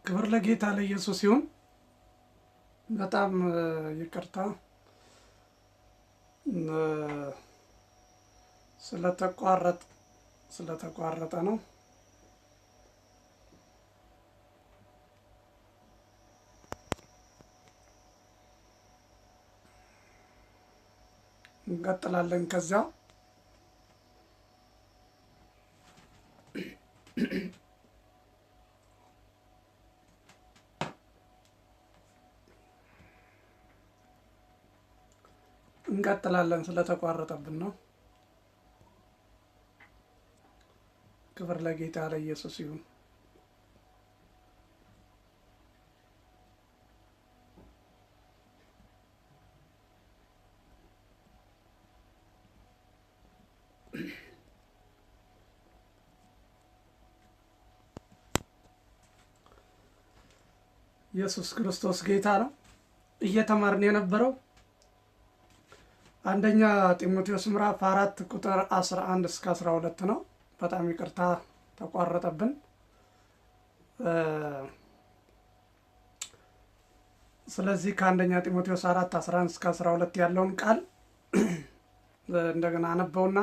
ክብር ለጌታ ለኢየሱስ ይሁን። በጣም ይቅርታ ስለተቋረጠ ነው። እንቀጥላለን ከዚያ ስለተቋረጠብን ነው። ክብር ለጌታ ለኢየሱስ ይሁን። ኢየሱስ ክርስቶስ ጌታ ነው። እየተማርን የነበረው አንደኛ ጢሞቴዎስ ምዕራፍ 4 ቁጥር 11 እስከ 12 ነው። በጣም ይቅርታ ተቋረጠብን። ስለዚህ ከአንደኛ ጢሞቴዎስ 4 11 እስከ 12 ያለውን ቃል እንደገና አነበውና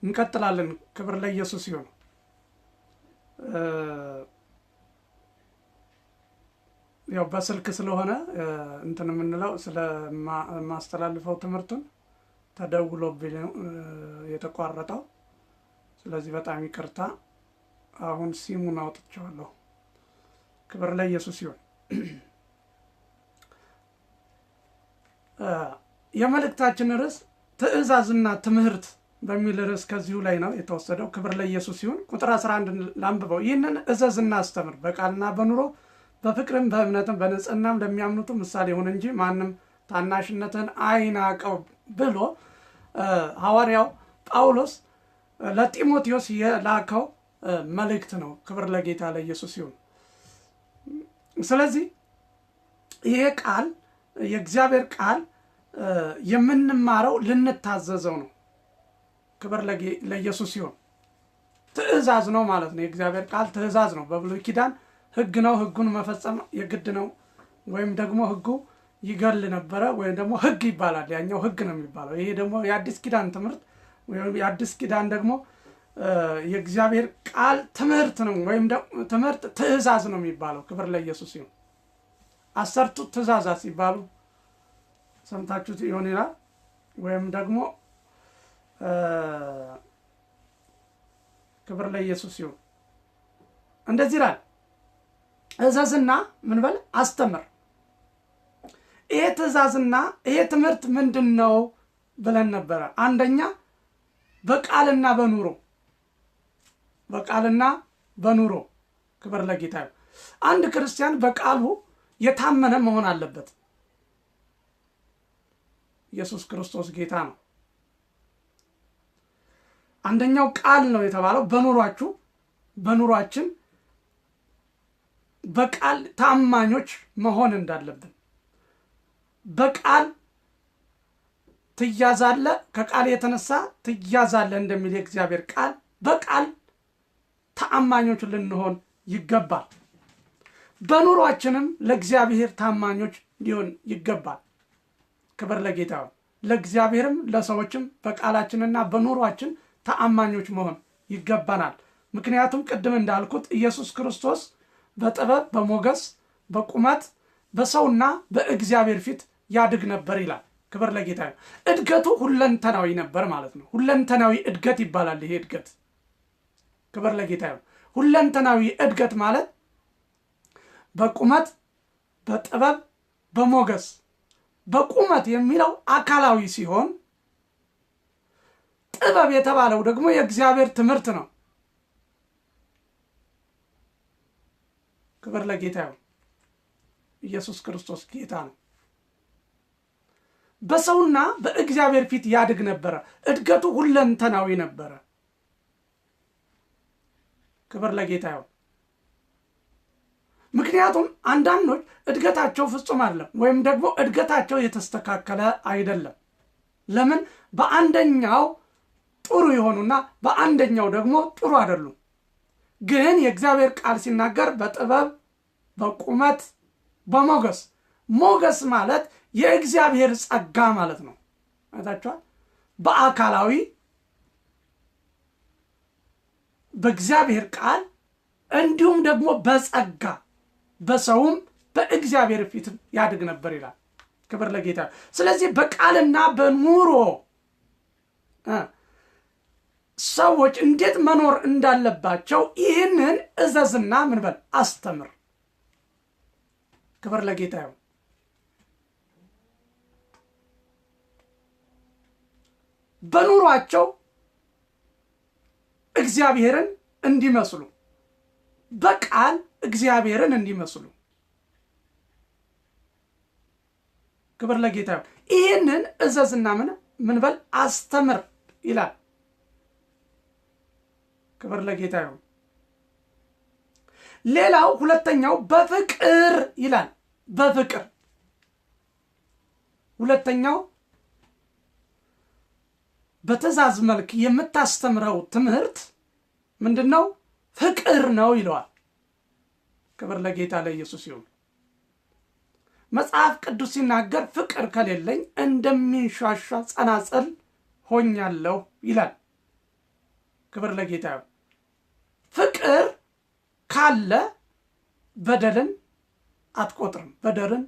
እንቀጥላለን። ክብር ለኢየሱስ ይሁን። ያው በስልክ ስለሆነ እንትን የምንለው ስለማስተላልፈው ትምህርቱን ተደውሎብኝ የተቋረጠው። ስለዚህ በጣም ይቅርታ። አሁን ሲሙን አውጥቼዋለሁ። ክብር ለኢየሱስ ይሁን። የመልእክታችን ርዕስ ትእዛዝና ትምህርት በሚል ርዕስ ከዚሁ ላይ ነው የተወሰደው። ክብር ለኢየሱስ ይሁን። ቁጥር 11 ላንብበው። ይህንን እዘዝና አስተምር፣ በቃልና በኑሮ በፍቅርም በእምነትም በንጽህናም ለሚያምኑት ምሳሌ ይሁን እንጂ ማንም ታናሽነትን አይናቀው ብሎ ሐዋርያው ጳውሎስ ለጢሞቴዎስ የላከው መልእክት ነው። ክብር ለጌታ ለኢየሱስ ይሁን። ስለዚህ ይሄ ቃል የእግዚአብሔር ቃል የምንማረው ልንታዘዘው ነው። ክብር ለኢየሱስ ይሁን። ትእዛዝ ነው ማለት ነው። የእግዚአብሔር ቃል ትእዛዝ ነው። በብሉይ ኪዳን ሕግ ነው። ሕጉን መፈጸም የግድ ነው። ወይም ደግሞ ሕጉ ይገል ነበረ፣ ወይም ደግሞ ሕግ ይባላል። ያኛው ሕግ ነው የሚባለው። ይሄ ደግሞ የአዲስ ኪዳን ትምህርት ወይም የአዲስ ኪዳን ደግሞ የእግዚአብሔር ቃል ትምህርት ነው። ወይም ደግሞ ትምህርት ትእዛዝ ነው የሚባለው። ክብር ለኢየሱስ ይሁን። 10ቱ ትእዛዛት ሲባሉ ሰምታችሁት ይሆን ይላል። ወይም ደግሞ ክብር ለኢየሱስ ይሁን። እንደዚህ ይላል፣ እዘዝና ምን በል አስተምር። ይሄ ትእዛዝና ይሄ ትምህርት ምንድን ነው ብለን ነበረ። አንደኛ በቃልና በኑሮ፣ በቃልና በኑሮ። ክብር ለጌታ ይሁን። አንድ ክርስቲያን በቃሉ የታመነ መሆን አለበት። ኢየሱስ ክርስቶስ ጌታ ነው። አንደኛው ቃል ነው የተባለው። በኑሯችን በቃል ታማኞች መሆን እንዳለብን። በቃል ትያዛለህ፣ ከቃል የተነሳ ትያዛለህ እንደሚል የእግዚአብሔር ቃል በቃል ታማኞች ልንሆን ይገባል። በኑሯችንም ለእግዚአብሔር ታማኞች ሊሆን ይገባል። ክብር ለጌታ ይሁን። ለእግዚአብሔርም ለሰዎችም በቃላችንና በኑሯችን ተአማኞች መሆን ይገባናል። ምክንያቱም ቅድም እንዳልኩት ኢየሱስ ክርስቶስ በጥበብ በሞገስ በቁመት በሰውና በእግዚአብሔር ፊት ያድግ ነበር ይላል። ክብር ለጌታ ይሁን። እድገቱ ሁለንተናዊ ነበር ማለት ነው። ሁለንተናዊ እድገት ይባላል ይሄ እድገት። ክብር ለጌታ ይሁን። ሁለንተናዊ እድገት ማለት በቁመት በጥበብ በሞገስ። በቁመት የሚለው አካላዊ ሲሆን ጥበብ የተባለው ደግሞ የእግዚአብሔር ትምህርት ነው። ክብር ለጌታ ይሁን። ኢየሱስ ክርስቶስ ጌታ ነው። በሰውና በእግዚአብሔር ፊት ያድግ ነበረ። እድገቱ ሁለንተናዊ ነበረ። ክብር ለጌታ ይሁን። ምክንያቱም አንዳንዶች እድገታቸው ፍጹም አይደለም፣ ወይም ደግሞ እድገታቸው የተስተካከለ አይደለም። ለምን? በአንደኛው ጥሩ የሆኑና በአንደኛው ደግሞ ጥሩ አይደሉም። ግን የእግዚአብሔር ቃል ሲናገር በጥበብ በቁመት በሞገስ ሞገስ ማለት የእግዚአብሔር ጸጋ ማለት ነው። አይታችኋል። በአካላዊ በእግዚአብሔር ቃል እንዲሁም ደግሞ በጸጋ በሰውም በእግዚአብሔር ፊት ያድግ ነበር ይላል። ክብር ለጌታ። ስለዚህ በቃልና በኑሮ ሰዎች እንዴት መኖር እንዳለባቸው ይህንን እዘዝና ምን በል አስተምር። ክብር ለጌታ ይሁን። በኑሯቸው እግዚአብሔርን እንዲመስሉ በቃል እግዚአብሔርን እንዲመስሉ ክብር ለጌታ ይሁን። ይህንን እዘዝና ምን በል አስተምር ይላል። ክብር ለጌታ ይሁን። ሌላው ሁለተኛው በፍቅር ይላል። በፍቅር ሁለተኛው በትእዛዝ መልክ የምታስተምረው ትምህርት ምንድነው? ፍቅር ነው ይለዋል። ክብር ለጌታ ለኢየሱስ ይሁን። መጽሐፍ ቅዱስ ሲናገር ፍቅር ከሌለኝ እንደሚንሻሻ ጸናጽል ሆኛለሁ ይላል። ክብር ለጌታ ይሁን። ፍቅር ካለ በደልን አትቆጥርም፣ በደልን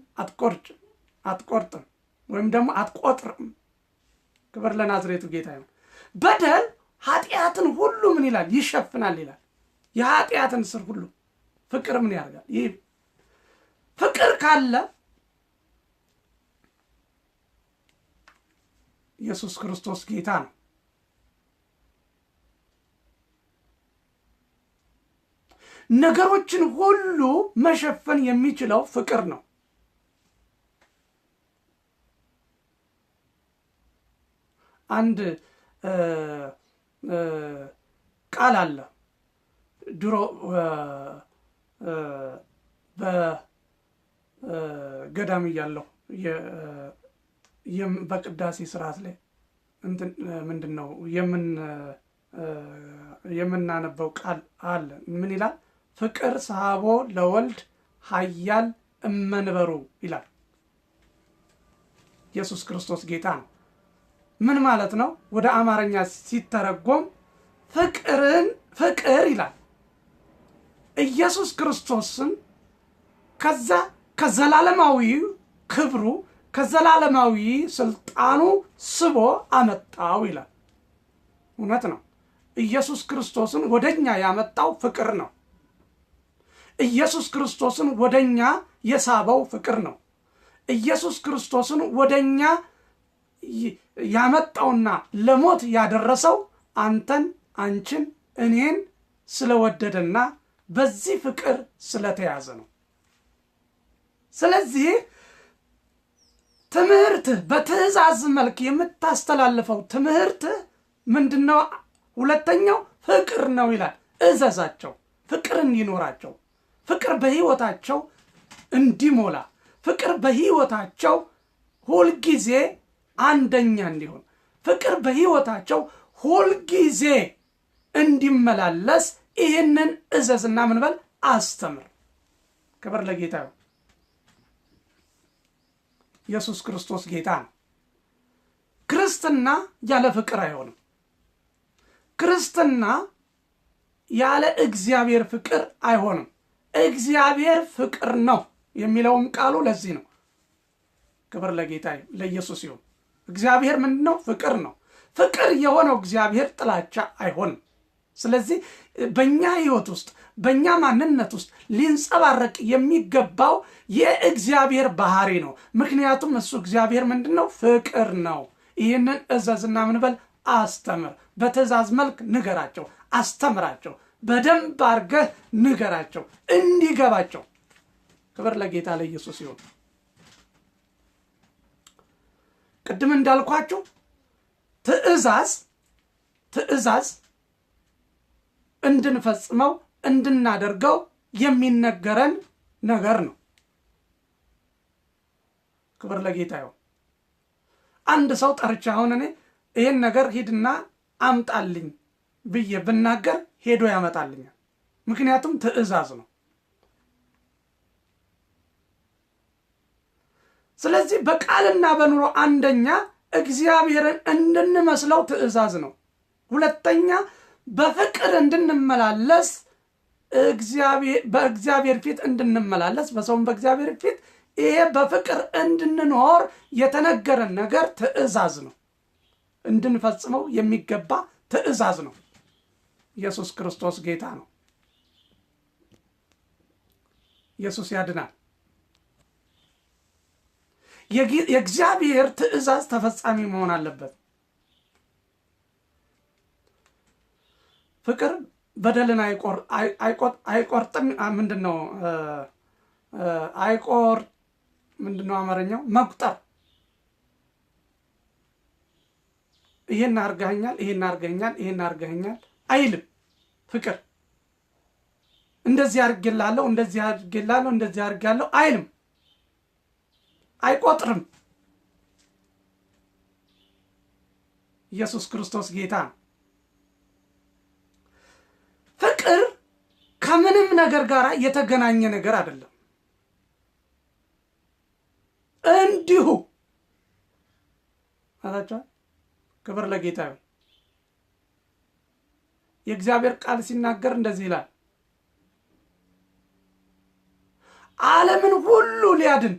አትቆርጥም ወይም ደግሞ አትቆጥርም። ክብር ለናዝሬቱ ጌታ ይሁን። በደል ኃጢአትን ሁሉ ምን ይላል? ይሸፍናል ይላል። የኃጢአትን ስር ሁሉ ፍቅር ምን ያደርጋል? ይህ ፍቅር ካለ ኢየሱስ ክርስቶስ ጌታ ነው። ነገሮችን ሁሉ መሸፈን የሚችለው ፍቅር ነው። አንድ ቃል አለ። ድሮ በገዳም እያለሁ በቅዳሴ ስርዓት ላይ ምንድነው የምናነበው ቃል አለ። ምን ይላል? ፍቅር ሰሃቦ ለወልድ ኃያል እመንበሩ ይላል። ኢየሱስ ክርስቶስ ጌታ ነው። ምን ማለት ነው? ወደ አማርኛ ሲተረጎም ፍቅር ይላል። ኢየሱስ ክርስቶስን ከዘላለማዊ ክብሩ ከዘላለማዊ ስልጣኑ ስቦ አመጣው ይላል። እውነት ነው። ኢየሱስ ክርስቶስን ወደኛ ያመጣው ፍቅር ነው። ኢየሱስ ክርስቶስን ወደኛ የሳበው ፍቅር ነው። ኢየሱስ ክርስቶስን ወደኛ ያመጣውና ለሞት ያደረሰው አንተን፣ አንቺን፣ እኔን ስለወደደና በዚህ ፍቅር ስለተያዘ ነው። ስለዚህ ትምህርትህ በትእዛዝ መልክ የምታስተላልፈው ትምህርትህ ምንድነው? ሁለተኛው ፍቅር ነው ይላል። እዘዛቸው፣ ፍቅር እንዲኖራቸው፣ ፍቅር በህይወታቸው እንዲሞላ፣ ፍቅር በህይወታቸው ሁልጊዜ አንደኛ እንዲሆን፣ ፍቅር በህይወታቸው ሁልጊዜ እንዲመላለስ ይህንን እዘዝና ምን በል አስተምር። ክብር ለጌታ ይሁን። ኢየሱስ ክርስቶስ ጌታ ነው። ክርስትና ያለ ፍቅር አይሆንም። ክርስትና ያለ እግዚአብሔር ፍቅር አይሆንም። እግዚአብሔር ፍቅር ነው የሚለውም ቃሉ ለዚህ ነው። ክብር ለጌታ ለኢየሱስ ይሁን። እግዚአብሔር ምንድነው? ፍቅር ነው። ፍቅር የሆነው እግዚአብሔር ጥላቻ አይሆንም። ስለዚህ በእኛ ህይወት ውስጥ በእኛ ማንነት ውስጥ ሊንጸባረቅ የሚገባው የእግዚአብሔር ባህሪ ነው። ምክንያቱም እሱ እግዚአብሔር ምንድነው? ፍቅር ነው። ይህንን እዘዝና ምን በል አስተምር። በትእዛዝ መልክ ንገራቸው፣ አስተምራቸው፣ በደንብ አድርገህ ንገራቸው እንዲገባቸው። ክብር ለጌታ ለኢየሱስ ይሁን። ቅድም እንዳልኳችሁ ትእዛዝ እንድንፈጽመው እንድናደርገው የሚነገረን ነገር ነው። ክብር ለጌታ ይሁን። አንድ ሰው ጠርቼ አሁን እኔ ይሄን ነገር ሂድና አምጣልኝ ብዬ ብናገር ሄዶ ያመጣልኛል። ምክንያቱም ትእዛዝ ነው። ስለዚህ በቃልና በኑሮ አንደኛ እግዚአብሔርን እንድንመስለው ትእዛዝ ነው። ሁለተኛ በፍቅር እንድንመላለስ በእግዚአብሔር ፊት እንድንመላለስ በሰውም በእግዚአብሔር ፊት ይሄ በፍቅር እንድንኖር የተነገረን ነገር ትእዛዝ ነው። እንድንፈጽመው የሚገባ ትእዛዝ ነው። ኢየሱስ ክርስቶስ ጌታ ነው። ኢየሱስ ያድናል። የእግዚአብሔር ትእዛዝ ተፈጻሚ መሆን አለበት። ፍቅር በደልን አይቆርጥም። ምንድነው አማርኛው? መቁጠር። ይሄን አርገኛል አይልም። ፍቅር እንደዚህ አርጌላለሁ አይልም። አይቆጥርም። ኢየሱስ ክርስቶስ ጌታ ነው። ፍቅር ከምንም ነገር ጋር የተገናኘ ነገር አይደለም። እንዲሁ አላችሁ። ክብር ለጌታ ይሁን። የእግዚአብሔር ቃል ሲናገር እንደዚህ ይላል፣ ዓለምን ሁሉ ሊያድን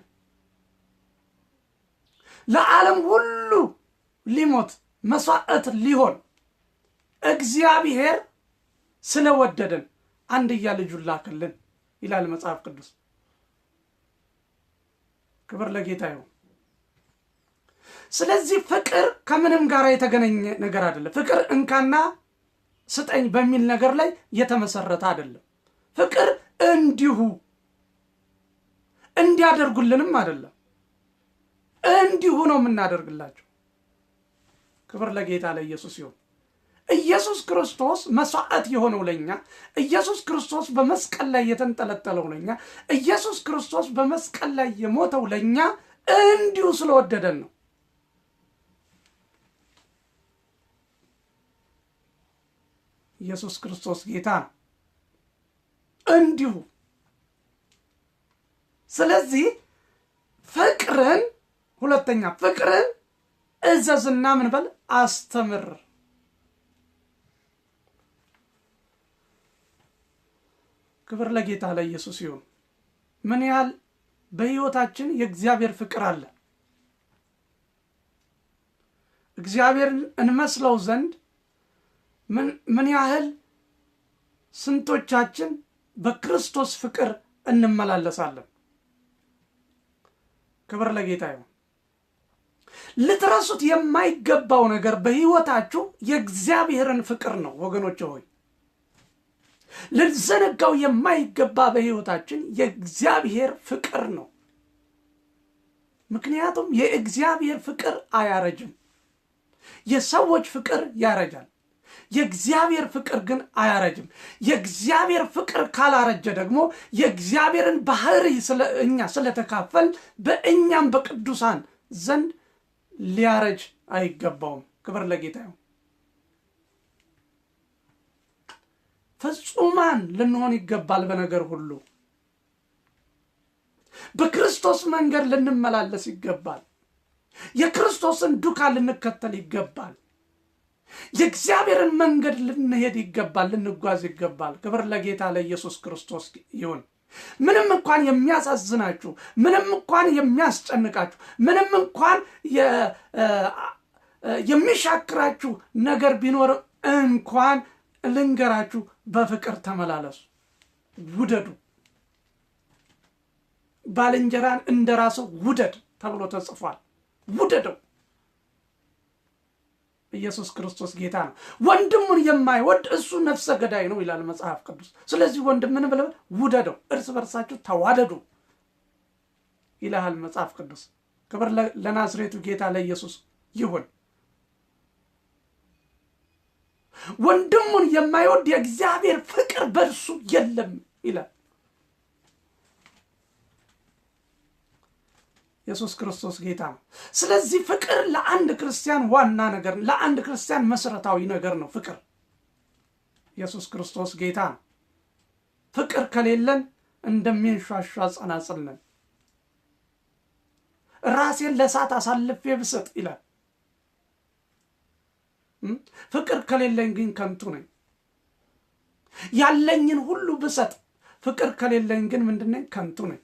ለዓለም ሁሉ ሊሞት መስዋዕት ሊሆን እግዚአብሔር ስለወደደን አንድያ ልጁን ላከልን ይላል መጽሐፍ ቅዱስ። ክብር ለጌታ ይሁን። ስለዚህ ፍቅር ከምንም ጋር የተገናኘ ነገር አይደለም። ፍቅር እንካና ስጠኝ በሚል ነገር ላይ የተመሰረተ አይደለም። ፍቅር እንዲሁ እንዲያደርጉልንም አይደለም፣ እንዲሁ ነው የምናደርግላቸው። ክብር ለጌታ ለኢየሱስ ይሁን። ኢየሱስ ክርስቶስ መስዋዕት የሆነው ለኛ፣ ኢየሱስ ክርስቶስ በመስቀል ላይ የተንጠለጠለው ለኛ፣ ኢየሱስ ክርስቶስ በመስቀል ላይ የሞተው ለኛ እንዲሁ ስለወደደን ነው። ኢየሱስ ክርስቶስ ጌታ ነው። እንዲሁ ስለዚህ ፍቅርን ሁለተኛ ፍቅርን እዘዝና ምን በል አስተምር። ክብር ለጌታ ለኢየሱስ ይሁን። ምን ያህል በሕይወታችን የእግዚአብሔር ፍቅር አለ። እግዚአብሔርን እንመስለው ዘንድ ምን ያህል ስንቶቻችን በክርስቶስ ፍቅር እንመላለሳለን። ክብር ለጌታ ይሁን። ልትረሱት የማይገባው ነገር በሕይወታችሁ የእግዚአብሔርን ፍቅር ነው ወገኖች ሆይ። ልንዘነጋው የማይገባ በሕይወታችን የእግዚአብሔር ፍቅር ነው። ምክንያቱም የእግዚአብሔር ፍቅር አያረጅም። የሰዎች ፍቅር ያረጃል፣ የእግዚአብሔር ፍቅር ግን አያረጅም። የእግዚአብሔር ፍቅር ካላረጀ ደግሞ የእግዚአብሔርን ባህሪ እኛ ስለተካፈል በእኛም በቅዱሳን ዘንድ ሊያረጅ አይገባውም። ክብር ለጌታ ይሁን። ፍጹማን ልንሆን ይገባል። በነገር ሁሉ በክርስቶስ መንገድ ልንመላለስ ይገባል። የክርስቶስን ዱካ ልንከተል ይገባል። የእግዚአብሔርን መንገድ ልንሄድ ይገባል፣ ልንጓዝ ይገባል። ክብር ለጌታ ለኢየሱስ ክርስቶስ ይሁን። ምንም እንኳን የሚያሳዝናችሁ፣ ምንም እንኳን የሚያስጨንቃችሁ፣ ምንም እንኳን የሚሻክራችሁ ነገር ቢኖር እንኳን ልንገራችሁ፣ በፍቅር ተመላለሱ፣ ውደዱ። ባልንጀራን እንደራስህ ውደድ ተብሎ ተጽፏል። ውደደው። ኢየሱስ ክርስቶስ ጌታ ነው። ወንድሙን የማይወድ እሱ ነፍሰ ገዳይ ነው ይላል መጽሐፍ ቅዱስ። ስለዚህ ወንድምን ብለህ ውደደው፣ እርስ በርሳችሁ ተዋደዱ ይላል መጽሐፍ ቅዱስ። ክብር ለናዝሬቱ ጌታ ለኢየሱስ ይሁን። ወንድሙን የማይወድ የእግዚአብሔር ፍቅር በእርሱ የለም ይላል። ኢየሱስ ክርስቶስ ጌታ ነው። ስለዚህ ፍቅር ለአንድ ክርስቲያን ዋና ነገር፣ ለአንድ ክርስቲያን መሰረታዊ ነገር ነው። ፍቅር ኢየሱስ ክርስቶስ ጌታ ነው። ፍቅር ከሌለን እንደሚንሿሿ ጸናጽል ነን። ራሴን ለእሳት አሳልፌ ብሰጥ ይላል። ፍቅር ከሌለኝ ግን ከንቱ ነኝ። ያለኝን ሁሉ ብሰጥ ፍቅር ከሌለኝ ግን ምንድነኝ? ከንቱ ነኝ።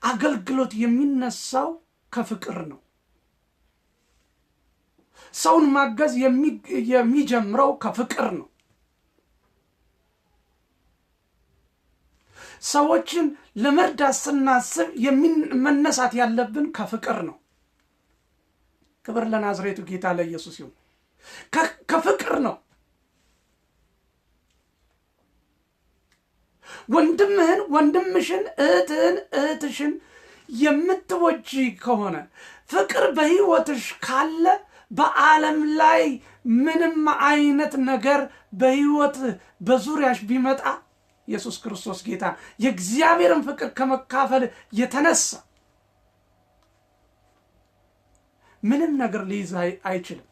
አገልግሎት የሚነሳው ከፍቅር ነው። ሰውን ማገዝ የሚጀምረው ከፍቅር ነው። ሰዎችን ለመርዳት ስናስብ መነሳት ያለብን ከፍቅር ነው። ክብር ለናዝሬቱ ጌታ ለኢየሱስ ይሁን። ከፍቅር ነው። ወንድምህን፣ ወንድምሽን፣ እህትሽን የምትወጂ ከሆነ ፍቅር በህይወትሽ ካለ በዓለም ላይ ምንም አይነት ነገር በህይወት በዙሪያሽ ቢመጣ ኢየሱስ ክርስቶስ ጌታ የእግዚአብሔርን ፍቅር ከመካፈል የተነሳ ምንም ነገር ሊይዝ አይችልም።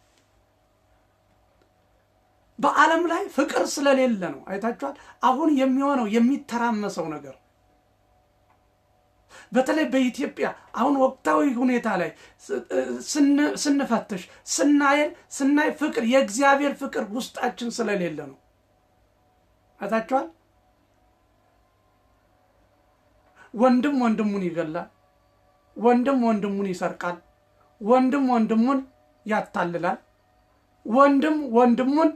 በዓለም ላይ ፍቅር ስለሌለ ነው። አይታችኋል አሁን የሚሆነው የሚተራመሰው ነገር። በተለይ በኢትዮጵያ አሁን ወቅታዊ ሁኔታ ላይ ስንፈትሽ ስናይ ፍቅር የእግዚአብሔር ፍቅር ውስጣችን ስለሌለ ነው። አይታችኋል ወንድም ወንድሙን ይገላል፣ ወንድም ወንድሙን ይሰርቃል፣ ወንድም ወንድሙን ያታልላል፣ ወንድም ወንድሙን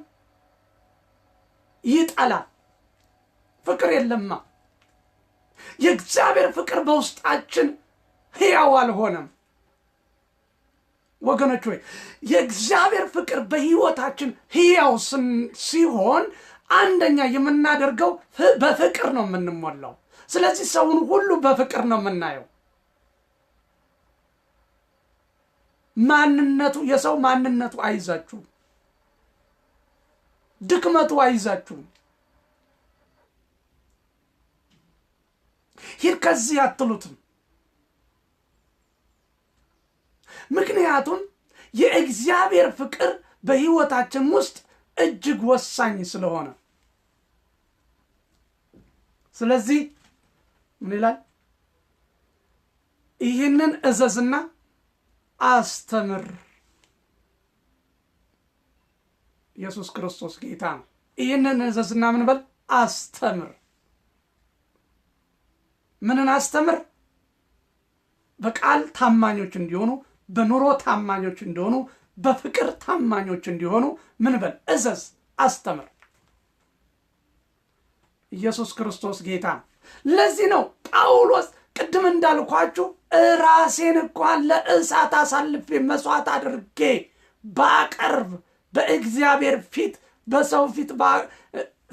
ይጠላል። ፍቅር የለማ። የእግዚአብሔር ፍቅር በውስጣችን ሕያው አልሆነም። ወገኖች ሆይ የእግዚአብሔር ፍቅር በህይወታችን ሕያው ሲሆን አንደኛ የምናደርገው በፍቅር ነው የምንሞላው። ስለዚህ ሰውን ሁሉ በፍቅር ነው የምናየው። የሰው ማንነቱ አይዛችሁም፣ ድክመቱ አይዛችሁም። ሂድ ከዚህ አትሉትም። ምክንያቱም የእግዚአብሔር ፍቅር በህይወታችን ውስጥ እጅግ ወሳኝ ስለሆነ። ስለዚህ ምን ይላል? ይህንን እዘዝና አስተምር። ኢየሱስ ክርስቶስ ጌታ ነው። ይህንን እዘዝና ምን በል? አስተምር። ምንን አስተምር? በቃል ታማኞች እንዲሆኑ፣ በኑሮ ታማኞች እንዲሆኑ፣ በፍቅር ታማኞች እንዲሆኑ ምን በል? እዘዝ፣ አስተምር። ኢየሱስ ክርስቶስ ጌታ ነው። ለዚህ ነው ጳውሎስ ቅድም እንዳልኳችሁ ራሴን እንኳን ለእሳት አሳልፌ መስዋዕት አድርጌ ባቀርብ በእግዚአብሔር ፊት በሰው ፊት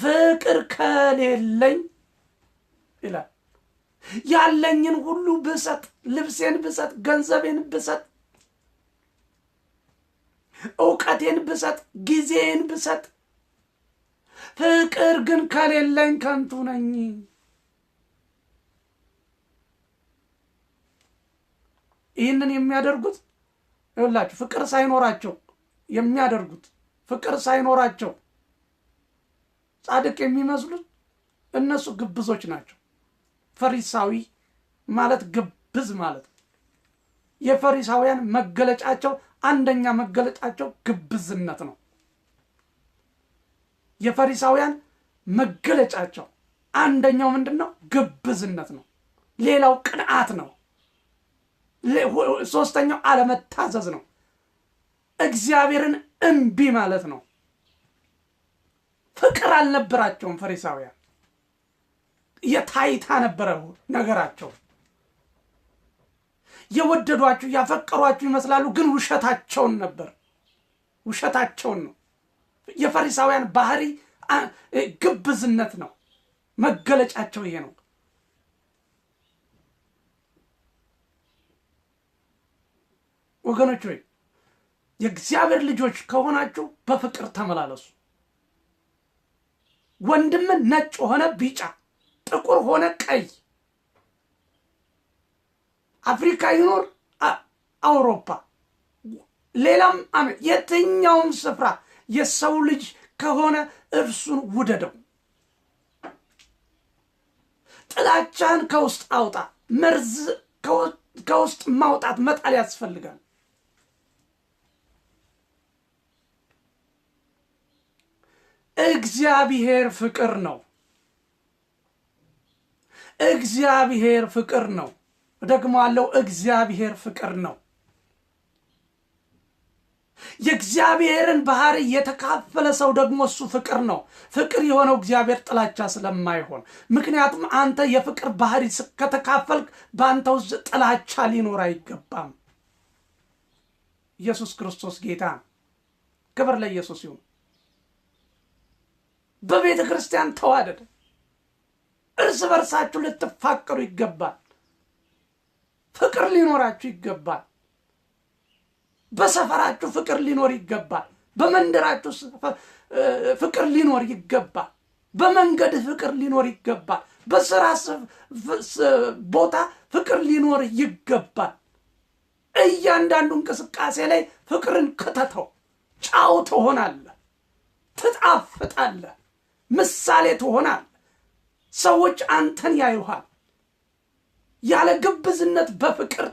ፍቅር ከሌለኝ ይላል ያለኝን ሁሉ ብሰጥ፣ ልብሴን ብሰጥ፣ ገንዘቤን ብሰጥ፣ ዕውቀቴን ብሰጥ፣ ጊዜን ብሰጥ፣ ፍቅር ግን ከሌለኝ ከንቱ ነኝ። ይህንን የሚያደርጉት ይኸውላችሁ ፍቅር ሳይኖራቸው የሚያደርጉት ፍቅር ሳይኖራቸው ጻድቅ የሚመስሉት እነሱ ግብዞች ናቸው። ፈሪሳዊ ማለት ግብዝ ማለት ነው። የፈሪሳውያን መገለጫቸው አንደኛ መገለጫቸው ግብዝነት ነው። የፈሪሳውያን መገለጫቸው አንደኛው ምንድነው? ግብዝነት ነው። ሌላው ቅንዓት ነው። ሶስተኛው አለመታዘዝ ነው። እግዚአብሔርን እምቢ ማለት ነው። ፍቅር አልነበራቸውም ፈሪሳውያን። የታይታ ነበረ ነገራቸው። የወደዷችሁ ያፈቀሯችሁ ይመስላሉ፣ ግን ውሸታቸውን ነበር። ውሸታቸውን ነው። የፈሪሳውያን ባህሪ ግብዝነት ነው። መገለጫቸው ይሄ ነው። ወገኖች ሆይ የእግዚአብሔር ልጆች ከሆናችሁ በፍቅር ተመላለሱ። ወንድምን ነጭ ሆነ ቢጫ፣ ጥቁር ሆነ ቀይ፣ አፍሪካ ይኖር አውሮፓ፣ ሌላም አሜን የትኛውም ስፍራ የሰው ልጅ ከሆነ እርሱን ውደደው። ጥላቻን ከውስጥ አውጣ። መርዝ ከውስጥ ማውጣት መጣል ያስፈልጋል። እግዚአብሔር ፍቅር ነው። እግዚአብሔር ፍቅር ነው። ደግሞ አለው እግዚአብሔር ፍቅር ነው። የእግዚአብሔርን ባህሪ የተካፈለ ሰው ደግሞ እሱ ፍቅር ነው። ፍቅር የሆነው እግዚአብሔር ጥላቻ ስለማይሆን፣ ምክንያቱም አንተ የፍቅር ባህሪ ከተካፈልክ በአንተ ውስጥ ጥላቻ ሊኖር አይገባም። ኢየሱስ ክርስቶስ ጌታ ነው። ክብር ለኢየሱስ ይሁን። በቤተ ክርስቲያን ተዋደደ። እርስ በርሳችሁ ልትፋቀሩ ይገባል። ፍቅር ሊኖራችሁ ይገባል። በሰፈራችሁ ፍቅር ሊኖር ይገባል። በመንደራችሁ ፍቅር ሊኖር ይገባል። በመንገድ ፍቅር ሊኖር ይገባል። በስራ ቦታ ፍቅር ሊኖር ይገባል። እያንዳንዱ እንቅስቃሴ ላይ ፍቅርን ከተተው። ጫው ትሆናለህ፣ ትጣፍጣለህ፣ ምሳሌ ትሆናለህ። ሰዎች አንተን ያዩሃል። ያለ ግብዝነት በፍቅር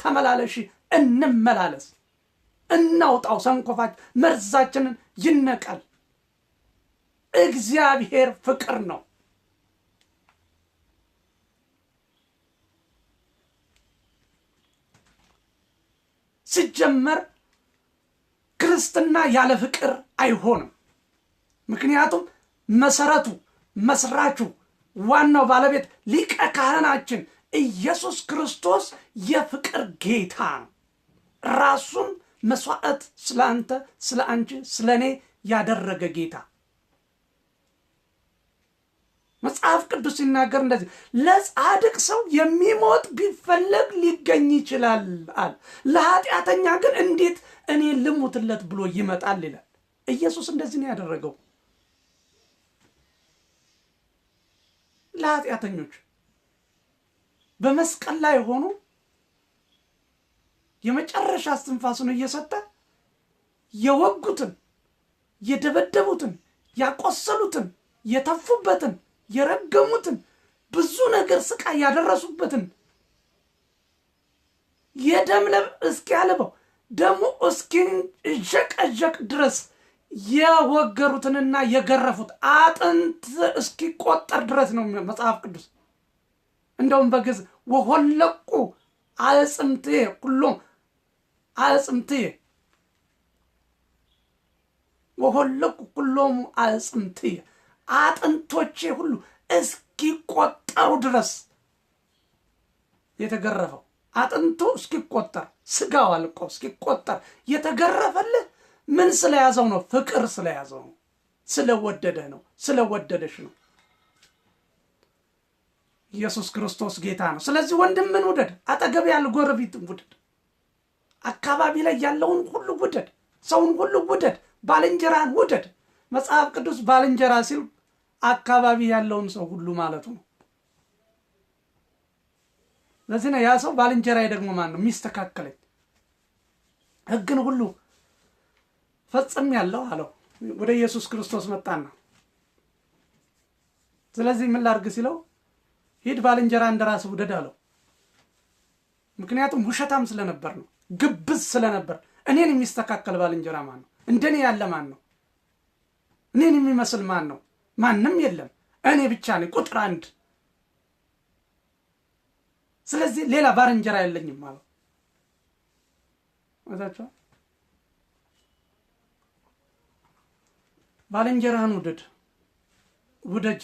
ተመላለሽ። እንመላለስ፣ እናውጣው ሰንኮፋች፣ መርዛችንን ይነቀል። እግዚአብሔር ፍቅር ነው። ሲጀመር ክርስትና ያለ ፍቅር አይሆንም። ምክንያቱም መሰረቱ፣ መስራቹ፣ ዋናው ባለቤት ሊቀ ካህናችን ኢየሱስ ክርስቶስ የፍቅር ጌታ ነው። ራሱን መስዋዕት ስለ አንተ፣ ስለ አንቺ፣ ስለ እኔ ያደረገ ጌታ። መጽሐፍ ቅዱስ ሲናገር እንደዚህ ለጻድቅ ሰው የሚሞት ቢፈለግ ሊገኝ ይችላል አለ። ለኃጢአተኛ ግን እንዴት እኔ ልሙትለት ብሎ ይመጣል ይላል። ኢየሱስ እንደዚህ ነው ያደረገው ለኃጢአተኞች። በመስቀል ላይ ሆኖ የመጨረሻ እስትንፋሱን እየሰጠ የወጉትን፣ የደበደቡትን፣ ያቆሰሉትን፣ የተፉበትን፣ የረገሙትን፣ ብዙ ነገር ስቃይ ያደረሱበትን የደም ለብ እስኪያልበው ደሙ እስኪንዠቀዠቅ ድረስ የወገሩትንና የገረፉት አጥንት እስኪቆጠር ድረስ ነው መጽሐፍ ቅዱስ። እንደውም በግዕዝ ወሆለቁ አዕጽምትየ ኩሎም አዕጽምትየ ወሆለቁ ኩሎም አዕጽምትየ አጥንቶቼ ሁሉ እስኪቆጠሩ ድረስ የተገረፈው አጥንቱ እስኪቆጠር ስጋው አልቆ እስኪቆጠር የተገረፈልህ ምን ስለያዘው ነው? ፍቅር ስለያዘው ነው። ስለወደደ ነው። ስለወደደሽ ነው። ኢየሱስ ክርስቶስ ጌታ ነው። ስለዚህ ወንድምን ውደድ፣ አጠገብ ያለ ጎረቤትን ውደድ፣ አካባቢ ላይ ያለውን ሁሉ ውደድ፣ ሰውን ሁሉ ውደድ፣ ባልንጀራን ውደድ። መጽሐፍ ቅዱስ ባልንጀራ ሲል አካባቢ ያለውን ሰው ሁሉ ማለቱ ነው። ለዚህ ነው ያ ሰው ባልንጀራዬ ደግሞ ማን ነው? የሚስተካከለኝ ሕግን ሁሉ ፈጽሜያለሁ አለው። ወደ ኢየሱስ ክርስቶስ መጣና ስለዚህ ምን ላድርግ ሲለው ሂድ ባልንጀራ እንደራስህ ውደድ አለው። ምክንያቱም ውሸታም ስለነበር ነው፣ ግብዝ ስለነበር። እኔን የሚስተካከል ባልንጀራ ማን ነው? እንደኔ ያለ ማን ነው? እኔን የሚመስል ማን ነው? ማንም የለም። እኔ ብቻ ነኝ ቁጥር አንድ። ስለዚህ ሌላ ባልንጀራ የለኝም ማለት ወዳቸው። ባልንጀራህን ውደድ፣ ውደጂ፣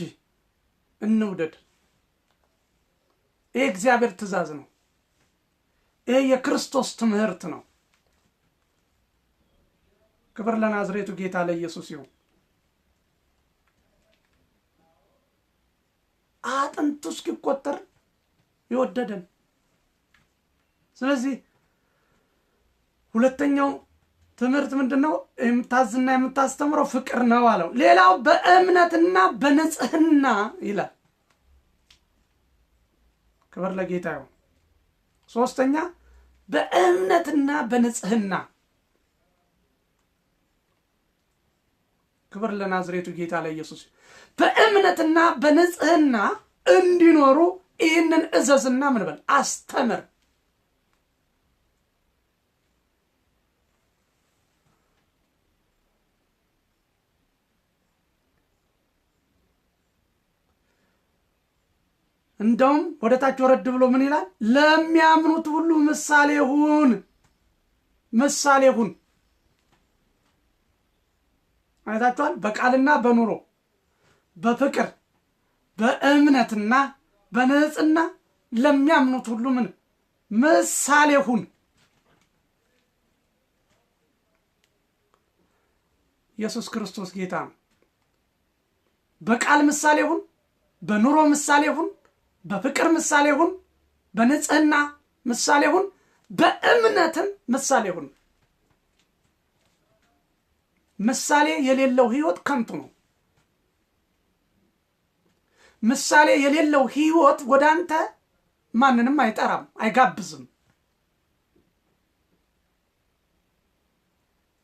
እንውደድ። ይህ እግዚአብሔር ትእዛዝ ነው። ይህ የክርስቶስ ትምህርት ነው። ክብር ለናዝሬቱ ጌታ ለኢየሱስ ይሁን። አጥንቱ እስኪቆጠር ይወደደን። ስለዚህ ሁለተኛው ትምህርት ምንድነው? የምታዝና የምታስተምረው ፍቅር ነው አለው። ሌላው በእምነትና በንጽህና ይላል። ክብር ለጌታ ይሁን። ሶስተኛ በእምነትና በንጽህና ክብር ለናዝሬቱ ጌታ ለኢየሱስ። በእምነትና በንጽህና እንዲኖሩ ይህንን እዘዝና ምን በል አስተምር። እንደውም ወደ ታች ወረድ ብሎ ምን ይላል? ለሚያምኑት ሁሉ ምሳሌ ሁን። ምሳሌ ሁን። አይታችኋል? በቃልና በኑሮ በፍቅር በእምነትና በንጽህና ለሚያምኑት ሁሉ ምን ምሳሌ ሁን። ኢየሱስ ክርስቶስ ጌታ ነው። በቃል ምሳሌ ሁን፣ በኑሮ ምሳሌ ሁን፣ በፍቅር ምሳሌ ሁን፣ በንጽህና ምሳሌ ሁን፣ በእምነትም ምሳሌ ሁን። ምሳሌ የሌለው ህይወት ከንቱ ነው። ምሳሌ የሌለው ህይወት ወደ አንተ ማንንም አይጠራም፣ አይጋብዝም።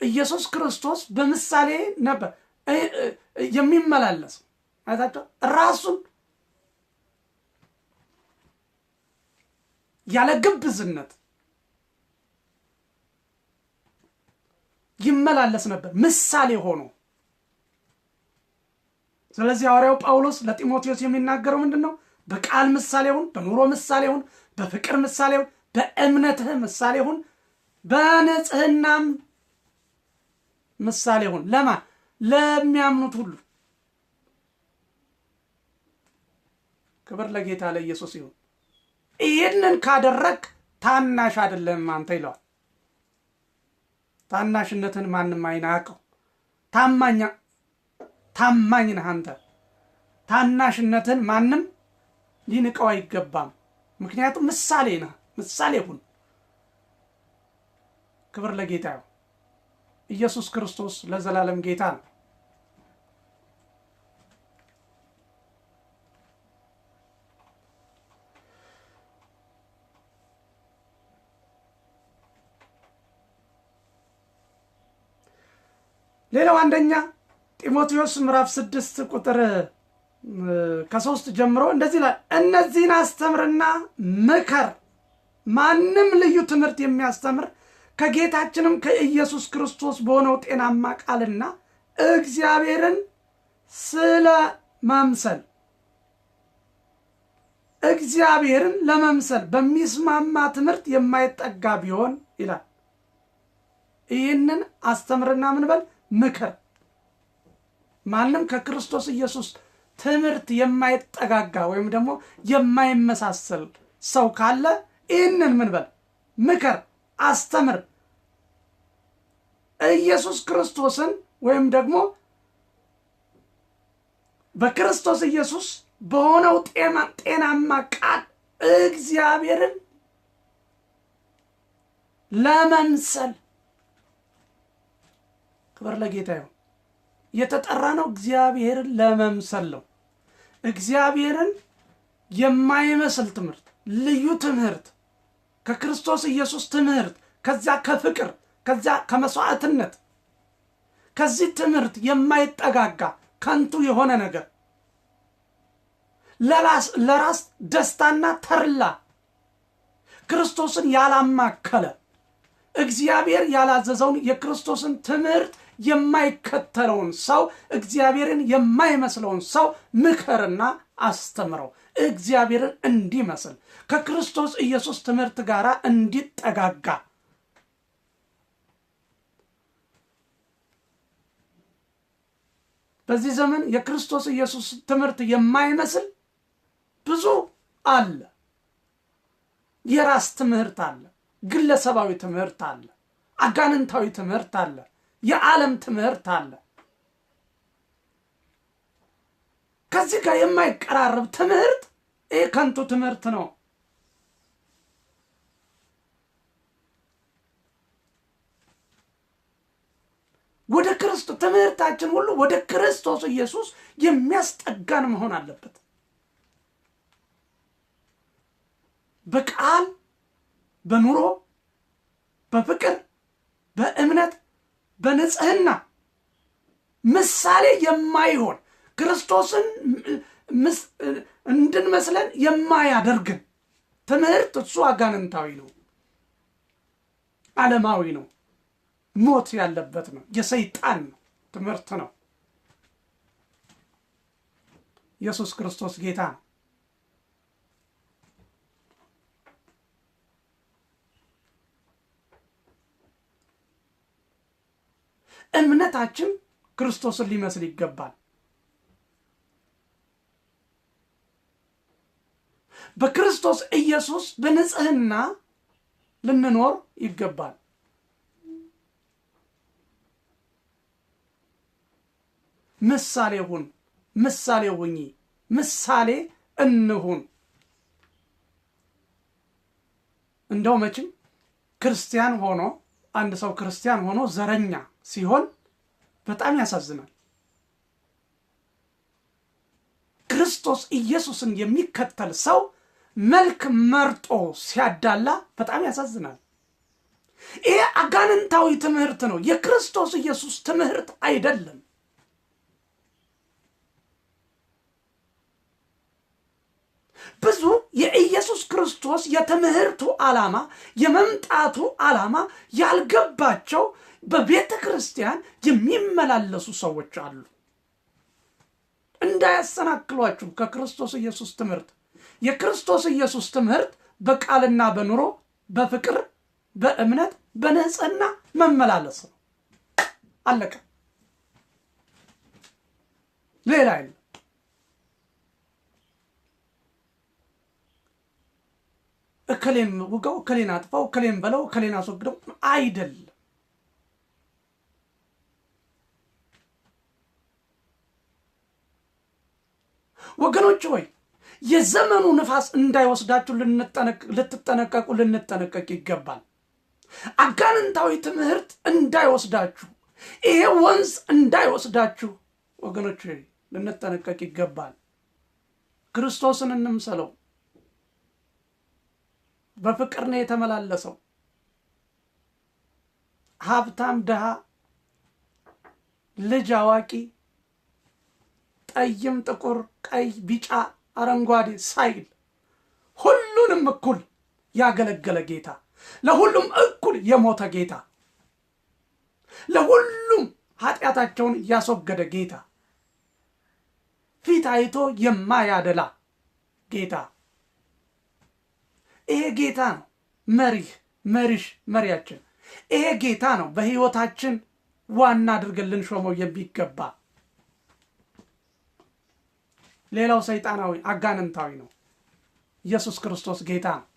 ኢየሱስ ክርስቶስ በምሳሌ ነበር የሚመላለስ። አይታችሁ ራሱን ያለ ግብዝነት ይመላለስ ነበር ምሳሌ ሆኖ። ስለዚህ ሐዋርያው ጳውሎስ ለጢሞቴዎስ የሚናገረው ምንድነው? በቃል ምሳሌ ሁን፣ በኑሮ ምሳሌ ሁን፣ በፍቅር ምሳሌ ሁን፣ በእምነትህ ምሳሌ ሁን፣ በንጽህናም ምሳሌ ሁን። ለማን? ለሚያምኑት ሁሉ። ክብር ለጌታ ለኢየሱስ ይሁን። ይህንን ካደረግ ታናሽ አይደለም አንተ ይለዋል። ታናሽነትን ማንም አይናቀው። ታማኝ ነህ አንተ። ታናሽነትን ማንም ሊንቀው አይገባም። ምክንያቱም ምሳሌ ነህ። ምሳሌ ሁን። ክብር ለጌታ ይሁን። ኢየሱስ ክርስቶስ ለዘላለም ጌታ ነው። ሌላው አንደኛ ጢሞቴዎስ ምዕራፍ 6 ቁጥር ከ3 ጀምሮ እንደዚህ ይላል፣ እነዚህን አስተምርና ምከር። ማንም ልዩ ትምህርት የሚያስተምር ከጌታችንም ከኢየሱስ ክርስቶስ በሆነው ጤናማ ቃልና እግዚአብሔርን ስለ መምሰል እግዚአብሔርን ለመምሰል በሚስማማ ትምህርት የማይጠጋ ቢሆን ይላል። ይህንን አስተምርና ምን በል ምከር። ማንም ከክርስቶስ ኢየሱስ ትምህርት የማይጠጋጋ ወይም ደግሞ የማይመሳሰል ሰው ካለ ይህንን ምን በል ምከር፣ አስተምር። ኢየሱስ ክርስቶስን ወይም ደግሞ በክርስቶስ ኢየሱስ በሆነው ጤናማ ቃል እግዚአብሔርን ለመምሰል። ክብር ለጌታ ይሁን። የተጠራ ነው እግዚአብሔርን ለመምሰል ነው። እግዚአብሔርን የማይመስል ትምህርት፣ ልዩ ትምህርት፣ ከክርስቶስ ኢየሱስ ትምህርት፣ ከዚያ ከፍቅር፣ ከዚያ ከመስዋዕትነት፣ ከዚህ ትምህርት የማይጠጋጋ ከንቱ የሆነ ነገር፣ ለራስ ደስታና ተርላ ክርስቶስን ያላማከለ፣ እግዚአብሔር ያላዘዘውን የክርስቶስን ትምህርት የማይከተለውን ሰው፣ እግዚአብሔርን የማይመስለውን ሰው ምከርና አስተምረው። እግዚአብሔርን እንዲመስል ከክርስቶስ ኢየሱስ ትምህርት ጋር እንዲጠጋጋ። በዚህ ዘመን የክርስቶስ ኢየሱስ ትምህርት የማይመስል ብዙ አለ። የራስ ትምህርት አለ፣ ግለሰባዊ ትምህርት አለ፣ አጋንንታዊ ትምህርት አለ፣ የዓለም ትምህርት አለ። ከዚህ ጋር የማይቀራረብ ትምህርት ይህ ከንቱ ትምህርት ነው። ወደ ክርስቶስ ትምህርታችን ሁሉ ወደ ክርስቶስ ኢየሱስ የሚያስጠጋን መሆን አለበት። በቃል፣ በኑሮ፣ በፍቅር፣ በእምነት፣ በንጽህና ምሳሌ የማይሆን ክርስቶስን እንድንመስለን የማያደርግን ትምህርት እሱ አጋንንታዊ ነው፣ ዓለማዊ ነው፣ ሞት ያለበት ነው፣ የሰይጣን ትምህርት ነው። ኢየሱስ ክርስቶስ ጌታ ነው። እምነታችን ክርስቶስን ሊመስል ይገባል። በክርስቶስ ኢየሱስ በንጽህና ልንኖር ይገባል። ምሳሌ ሁን፣ ምሳሌ ሁኚ፣ ምሳሌ እንሁን። እንደው መቼም ክርስቲያን ሆኖ አንድ ሰው ክርስቲያን ሆኖ ዘረኛ ሲሆን በጣም ያሳዝናል። ክርስቶስ ኢየሱስን የሚከተል ሰው መልክ መርጦ ሲያዳላ በጣም ያሳዝናል። ይሄ አጋንንታዊ ትምህርት ነው፣ የክርስቶስ ኢየሱስ ትምህርት አይደለም። ብዙ የኢየሱስ ክርስቶስ የትምህርቱ ዓላማ የመምጣቱ ዓላማ ያልገባቸው በቤተ ክርስቲያን የሚመላለሱ ሰዎች አሉ። እንዳያሰናክሏችሁ ከክርስቶስ ኢየሱስ ትምህርት። የክርስቶስ ኢየሱስ ትምህርት በቃልና በኑሮ በፍቅር በእምነት በንጽህና መመላለስ ነው። አለቀ። ሌላ አይደለም። እከሌን ውጋው፣ እከሌን አጥፋው፣ እከሌን በለው፣ እከሌን አስወግደው አይደለም። ወገኖች ሆይ የዘመኑ ንፋስ እንዳይወስዳችሁ ልትጠነቀቁ ልንጠነቀቅ ይገባል። አጋንንታዊ ትምህርት እንዳይወስዳችሁ፣ ይሄ ወንዝ እንዳይወስዳችሁ ወገኖች ሆይ ልንጠነቀቅ ይገባል። ክርስቶስን እንምሰለው። በፍቅር ነው የተመላለሰው። ሀብታም ድሃ፣ ልጅ አዋቂ፣ ጠይም ጥቁር፣ ቀይ ቢጫ አረንጓዴ ሳይል ሁሉንም እኩል ያገለገለ ጌታ፣ ለሁሉም እኩል የሞተ ጌታ፣ ለሁሉም ኃጢአታቸውን ያስወገደ ጌታ፣ ፊት አይቶ የማያደላ ጌታ። ይሄ ጌታ ነው መሪሽ መሪያችን። ይሄ ጌታ ነው በህይወታችን ዋና አድርገን ልንሾመው የሚገባ። ሌላው ሰይጣናዊ አጋንንታዊ ነው። ኢየሱስ ክርስቶስ ጌታ ነው።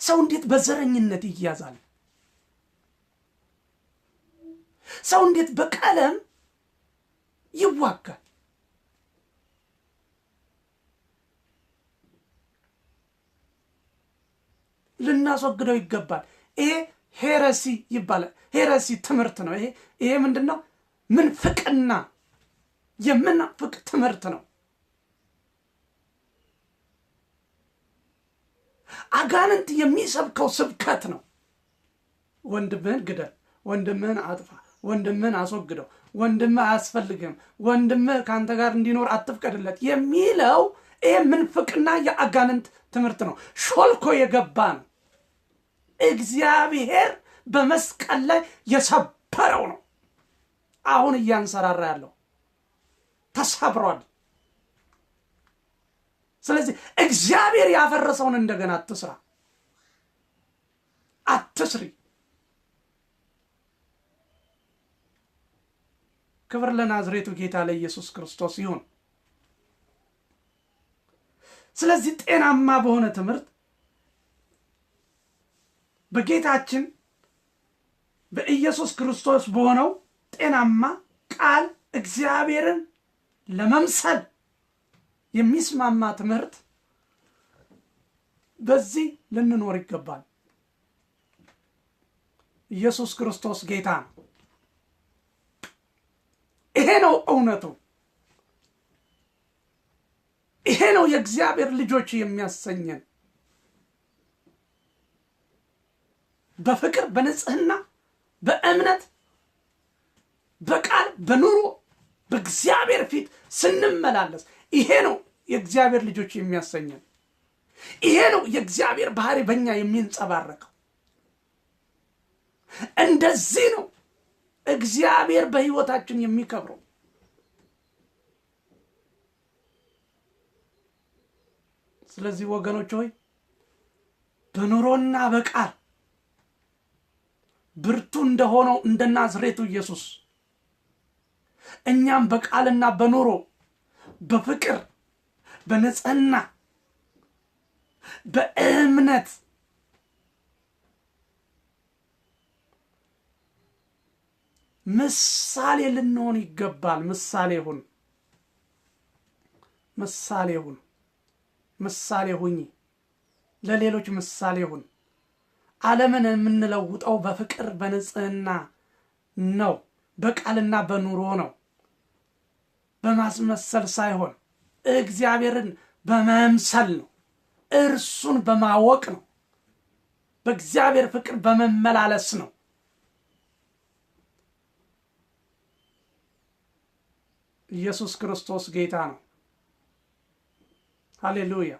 ሰው እንዴት በዘረኝነት ይያዛል? ሰው እንዴት በቀለም ይዋጋል? ልናስወግደው ይገባል። ይሄ ሄረሲ ይባላል። ሄረሲ ትምህርት ነው። ይሄ ምንድነው? ምንፍቅና፣ የምንፍቅ ትምህርት ነው። አጋንንት የሚሰብከው ስብከት ነው። ወንድምህን ግደል፣ ወንድምህን አጥፋ፣ ወንድምህን አስወግደው፣ ወንድምህ አያስፈልግም፣ ወንድምህ ካንተ ጋር እንዲኖር አትፍቀድለት የሚለው ይሄ ምንፍቅና የአጋንንት ትምህርት ነው። ሾልኮ የገባ ነው። እግዚአብሔር በመስቀል ላይ የሰበረው ነው። አሁን እያንሰራራ ያለው ተሰብሯል። ስለዚህ እግዚአብሔር ያፈረሰውን እንደገና አትስራ፣ አትስሪ። ክብር ለናዝሬቱ ጌታ ለኢየሱስ ክርስቶስ ይሁን። ስለዚህ ጤናማ በሆነ ትምህርት በጌታችን በኢየሱስ ክርስቶስ በሆነው ጤናማ ቃል እግዚአብሔርን ለመምሰል የሚስማማ ትምህርት በዚህ ልንኖር ይገባል። ኢየሱስ ክርስቶስ ጌታ ነው። ይሄ ነው እውነቱ። ይሄ ነው የእግዚአብሔር ልጆች የሚያሰኘን። በፍቅር በንጽህና በእምነት በቃል በኑሮ በእግዚአብሔር ፊት ስንመላለስ ይሄ ነው የእግዚአብሔር ልጆች የሚያሰኘን። ይሄ ነው የእግዚአብሔር ባህሪ በእኛ የሚንጸባረቀው። እንደዚህ ነው እግዚአብሔር በሕይወታችን የሚከብረው። ስለዚህ ወገኖች ሆይ በኑሮና በቃል ብርቱ እንደሆነው እንደ ናዝሬቱ ኢየሱስ እኛም በቃልና በኑሮ በፍቅር በንጽህና በእምነት ምሳሌ ልንሆን ይገባል። ምሳሌ ሁኚ፣ ለሌሎች ምሳሌ ሁን። ዓለምን የምንለውጠው በፍቅር በንጽህና ነው፣ በቃልና በኑሮ ነው፣ በማስመሰል ሳይሆን እግዚአብሔርን በመምሰል ነው፣ እርሱን በማወቅ ነው፣ በእግዚአብሔር ፍቅር በመመላለስ ነው። ኢየሱስ ክርስቶስ ጌታ ነው። ሃሌሉያ።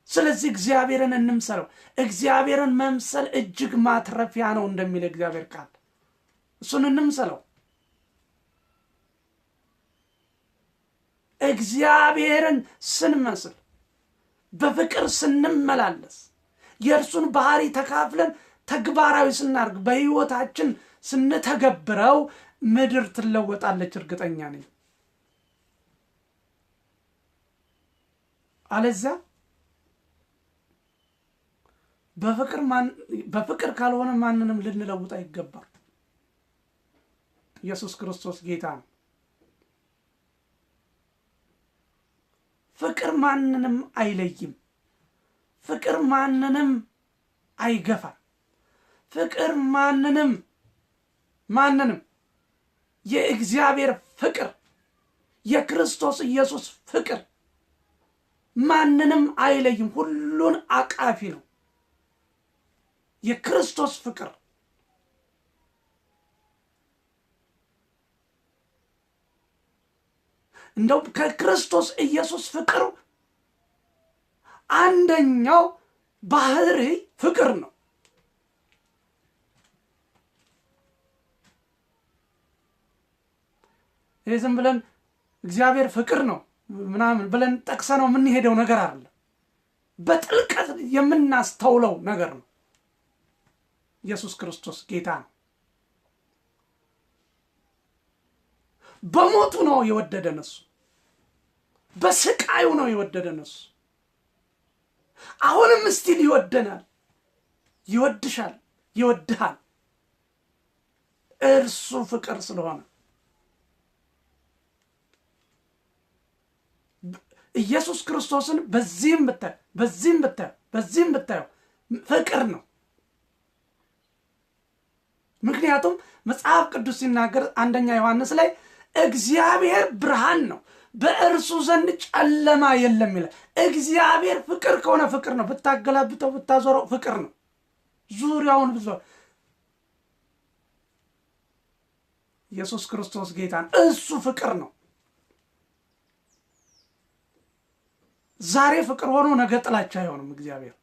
ስለዚህ እግዚአብሔርን እንምሰለው። እግዚአብሔርን መምሰል እጅግ ማትረፊያ ነው እንደሚል እግዚአብሔር ቃል፣ እሱን እንምሰለው። እግዚአብሔርን ስንመስል በፍቅር ስንመላለስ የእርሱን ባህሪ ተካፍለን ተግባራዊ ስናርግ በሕይወታችን ስንተገብረው ምድር ትለወጣለች፣ እርግጠኛ ነኝ። አለዚያ በፍቅር ካልሆነ ማንንም ልንለውጥ አይገባም። ኢየሱስ ክርስቶስ ጌታ ነው። ፍቅር ማንንም አይለይም። ፍቅር ማንንም አይገፋም። ፍቅር ማንንም የእግዚአብሔር ፍቅር የክርስቶስ ኢየሱስ ፍቅር ማንንም አይለይም። ሁሉን አቃፊ ነው የክርስቶስ ፍቅር። እንደው ከክርስቶስ ኢየሱስ ፍቅር አንደኛው ባህሪ ፍቅር ነው። ይህ ዝም ብለን እግዚአብሔር ፍቅር ነው ምናምን ብለን ጠቅሰነው የምንሄደው ነገር አይደለም። በጥልቀት የምናስተውለው ነገር ነው። ኢየሱስ ክርስቶስ ጌታ ነው። በሞቱ ነው የወደደን እሱ። በስቃዩ ነው የወደደን እሱ። አሁንም እስቲል ይወደናል፣ ይወድሻል፣ ይወድሃል። እርሱ ፍቅር ስለሆነ ኢየሱስ ክርስቶስን በዚህም ብታዩ ፍቅር ነው። ምክንያቱም መጽሐፍ ቅዱስ ሲናገር አንደኛ ዮሐንስ ላይ እግዚአብሔር ብርሃን ነው፣ በእርሱ ዘንድ ጨለማ የለም ይላል። እግዚአብሔር ፍቅር ከሆነ ፍቅር ነው። ብታገላብጠው ብታዞረው ፍቅር ነው። ዙሪያውን ብዙ ኢየሱስ ክርስቶስ ጌታ ነው። እሱ ፍቅር ነው። ዛሬ ፍቅር ሆኖ ነገ ጥላቻ አይሆንም እግዚአብሔር።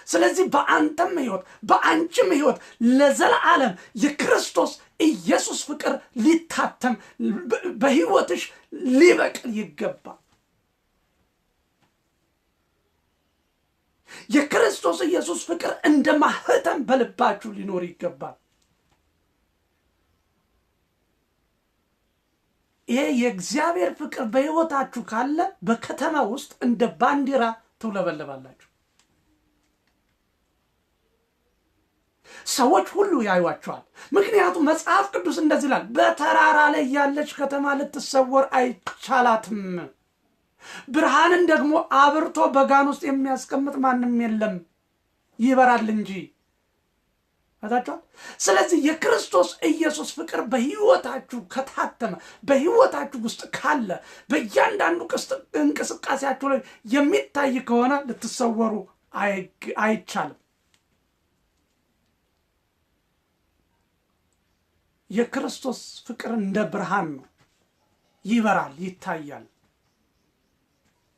ስለዚህ በአንተም ሕይወት በአንቺም ሕይወት ለዘላለም የክርስቶስ ኢየሱስ ፍቅር ሊታተም በሕይወትሽ ሊበቅል ይገባል። የክርስቶስ ኢየሱስ ፍቅር እንደ ማህተም በልባችሁ ሊኖር ይገባል። ይሄ የእግዚአብሔር ፍቅር በሕይወታችሁ ካለ በከተማ ውስጥ እንደ ባንዲራ ትውለበለባላችሁ። ሰዎች ሁሉ ያዩዋቸዋል። ምክንያቱም መጽሐፍ ቅዱስ እንደዚህ ይላል፣ በተራራ ላይ ያለች ከተማ ልትሰወር አይቻላትም። ብርሃንን ደግሞ አብርቶ በጋን ውስጥ የሚያስቀምጥ ማንም የለም፣ ይበራል እንጂ። አታውቃችሁ? ስለዚህ የክርስቶስ ኢየሱስ ፍቅር በሕይወታችሁ ከታተመ በሕይወታችሁ ውስጥ ካለ በእያንዳንዱ እንቅስቃሴያችሁ ላይ የሚታይ ከሆነ ልትሰወሩ አይቻልም። የክርስቶስ ፍቅር እንደ ብርሃን ነው፣ ይበራል፣ ይታያል።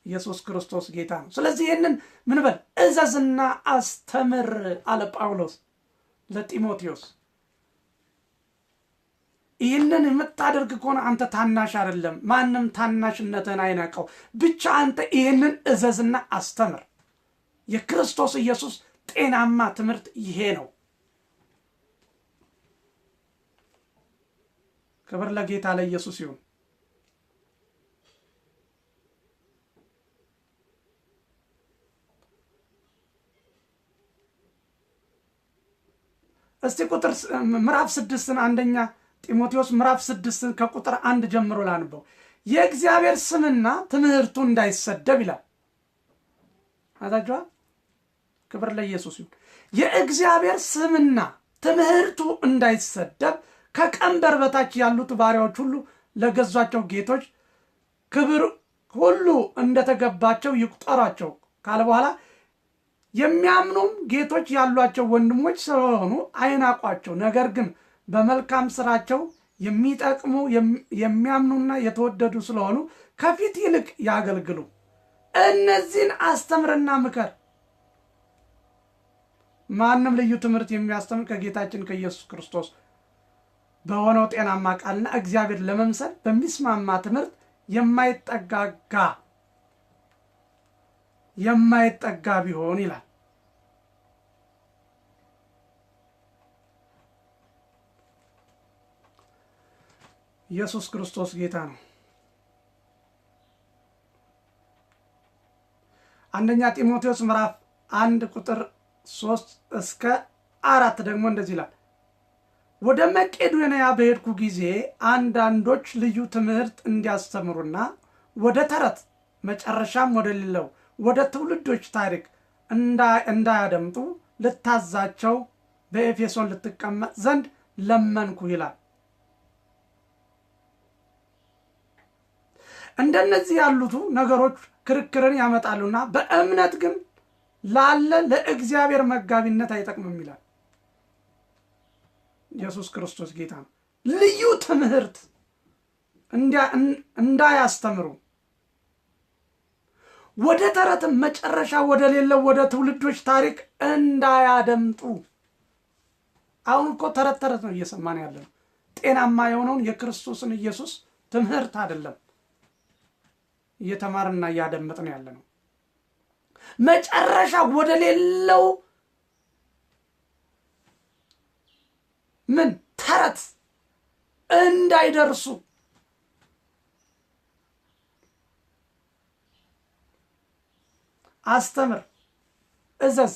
ኢየሱስ ክርስቶስ ጌታ ነው። ስለዚህ ይህንን ምን በል እዘዝና አስተምር አለ ጳውሎስ ለጢሞቴዎስ። ይህንን የምታደርግ ከሆነ አንተ ታናሽ አይደለም፣ ማንም ታናሽነትን አይናቀው። ብቻ አንተ ይህንን እዘዝና አስተምር። የክርስቶስ ኢየሱስ ጤናማ ትምህርት ይሄ ነው። ክብር ለጌታ ለኢየሱስ ይሁን። እስቲ ቁጥር ምዕራፍ 6 አንደኛ ጢሞቴዎስ ምዕራፍ 6 ከቁጥር 1 ጀምሮ ላንበው። የእግዚአብሔር ስምና ትምህርቱ እንዳይሰደብ ይላል። አታጅዋ ክብር ለኢየሱስ ይሁን። የእግዚአብሔር ስምና ትምህርቱ እንዳይሰደብ ከቀንበር በታች ያሉት ባሪያዎች ሁሉ ለገዟቸው ጌቶች ክብር ሁሉ እንደተገባቸው ይቁጠሯቸው ካለ በኋላ የሚያምኑም ጌቶች ያሏቸው ወንድሞች ስለሆኑ አይናቋቸው፣ ነገር ግን በመልካም ስራቸው የሚጠቅሙ የሚያምኑና የተወደዱ ስለሆኑ ከፊት ይልቅ ያገልግሉ። እነዚህን አስተምርና ምከር። ማንም ልዩ ትምህርት የሚያስተምር ከጌታችን ከኢየሱስ ክርስቶስ በሆነው ጤናማ ቃልና እግዚአብሔር ለመምሰል በሚስማማ ትምህርት የማይጠጋ ቢሆን ይላል። ኢየሱስ ክርስቶስ ጌታ ነው። አንደኛ ጢሞቴዎስ ምዕራፍ 1 ቁጥር 3 እስከ 4 ደግሞ እንደዚህ ይላል። ወደ መቄዶንያ በሄድኩ ጊዜ አንዳንዶች ልዩ ትምህርት እንዲያስተምሩና ወደ ተረት መጨረሻም ወደ ሌለው ወደ ትውልዶች ታሪክ እንዳያደምጡ ልታዛቸው በኤፌሶን ልትቀመጥ ዘንድ ለመንኩ ይላል። እንደነዚህ ያሉት ነገሮች ክርክርን ያመጣሉና በእምነት ግን ላለ ለእግዚአብሔር መጋቢነት አይጠቅምም ይላል። ኢየሱስ ክርስቶስ ጌታ ነው። ልዩ ትምህርት እንዳያስተምሩ ወደ ተረትም መጨረሻ ወደ ሌለው ወደ ትውልዶች ታሪክ እንዳያደምጡ። አሁን እኮ ተረት ነው እየሰማን ያለነው። ጤናማ የሆነውን የክርስቶስን ኢየሱስ ትምህርት አይደለም እየተማርና እያደመጥን ያለነው። መጨረሻ ወደ ሌለው ምን ተረት እንዳይደርሱ አስተምር፣ እዘዝ፣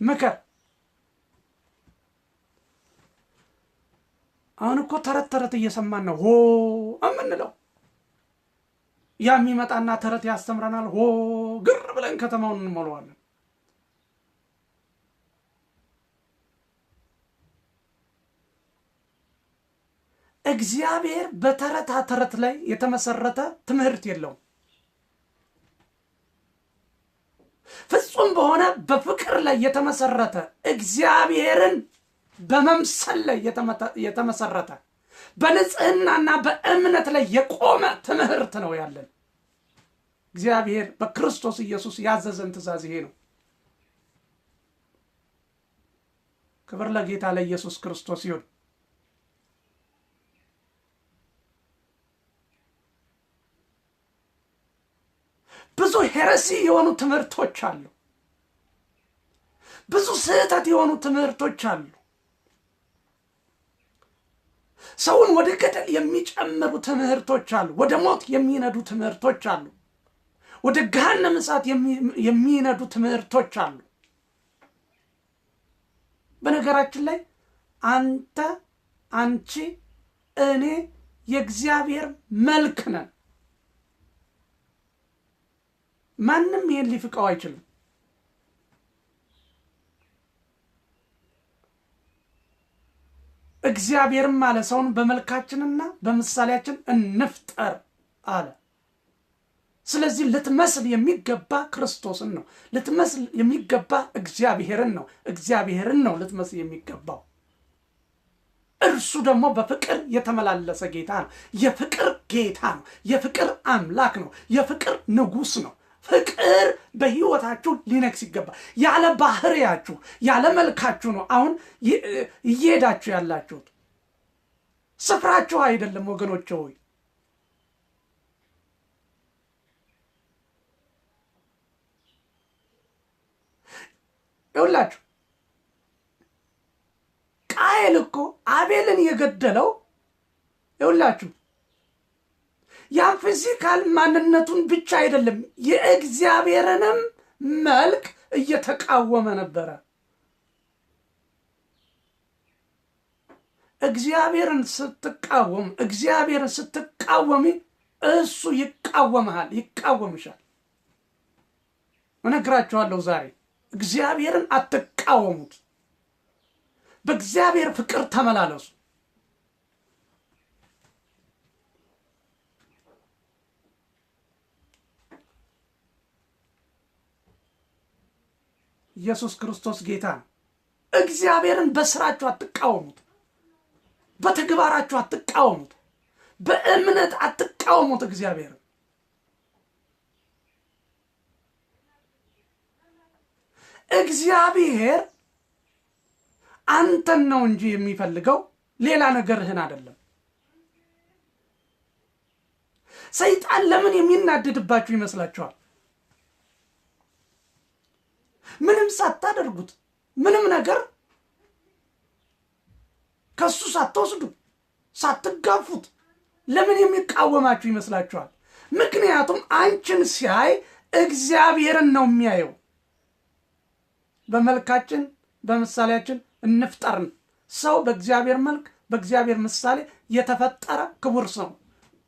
ምከር። አሁን እኮ ተረት እየሰማን ነው ሆ እምንለው። ያ የሚመጣና ተረት ያስተምረናል። ሆ ግር ብለን ከተማውን እንሞላዋለን። እግዚአብሔር በተረት ላይ የተመሰረተ ትምህርት የለውም። ፍጹም በሆነ በፍቅር ላይ የተመሰረተ እግዚአብሔርን በመምሰል ላይ የተመሰረተ በንጽህናና በእምነት ላይ የቆመ ትምህርት ነው ያለን። እግዚአብሔር በክርስቶስ ኢየሱስ ያዘዘን ትእዛዝ ይሄ ነው። ክብር ለጌታ ለኢየሱስ ክርስቶስ ይሁን። ብዙ ሄረሲ የሆኑ ትምህርቶች አሉ። ብዙ ስህተት የሆኑ ትምህርቶች አሉ። ሰውን ወደ ገደል የሚጨምሩ ትምህርቶች አሉ። ወደ ሞት የሚነዱ ትምህርቶች አሉ። ወደ ገሃነም እሳት የሚነዱ ትምህርቶች አሉ። በነገራችን ላይ አንተ፣ አንቺ፣ እኔ የእግዚአብሔር መልክ ነን። ማንም ይሄን ሊፍቀው አይችልም። እግዚአብሔርም አለ ሰውን በመልካችንና በምሳሌያችን እንፍጠር አለ። ስለዚህ ልትመስል የሚገባ ክርስቶስን ነው። ልትመስል የሚገባ እግዚአብሔርን ነው። እግዚአብሔርን ነው ልትመስል የሚገባው እርሱ ደግሞ በፍቅር የተመላለሰ ጌታ ነው። የፍቅር ጌታ ነው። የፍቅር አምላክ ነው። የፍቅር ንጉሥ ነው። ፍቅር በሕይወታችሁ ሊነግስ ይገባል። ያለ ባህሪያችሁ ያለ መልካችሁ ነው አሁን እየሄዳችሁ ያላችሁት። ስፍራችሁ አይደለም ወገኖቼ ሆይ። ይኸውላችሁ ቃየል እኮ አቤልን የገደለው ይኸውላችሁ ያን ፊዚካል ማንነቱን ብቻ አይደለም የእግዚአብሔርንም መልክ እየተቃወመ ነበረ። እግዚአብሔርን ስትቃወሚ እሱ ይቃወምሃል፣ ይቃወምሻል። እነግራችኋለሁ ዛሬ እግዚአብሔርን አትቃወሙት። በእግዚአብሔር ፍቅር ተመላለሱ። ኢየሱስ ክርስቶስ ጌታ ነው። እግዚአብሔርን በስራችሁ አትቃወሙት፣ በተግባራችሁ አትቃወሙት፣ በእምነት አትቃወሙት። እግዚአብሔርን እግዚአብሔር አንተን ነው እንጂ የሚፈልገው ሌላ ነገርህን አይደለም። ሰይጣን ለምን የሚናደድባችሁ ይመስላችኋል? ምንም ሳታደርጉት ምንም ነገር ከሱ ሳትወስዱ ሳትጋፉት ለምን የሚቃወማችሁ ይመስላችኋል? ምክንያቱም አንቺን ሲያይ እግዚአብሔርን ነው የሚያየው። በመልካችን በምሳሌያችን እንፍጠርን። ሰው በእግዚአብሔር መልክ በእግዚአብሔር ምሳሌ የተፈጠረ ክቡር ሰው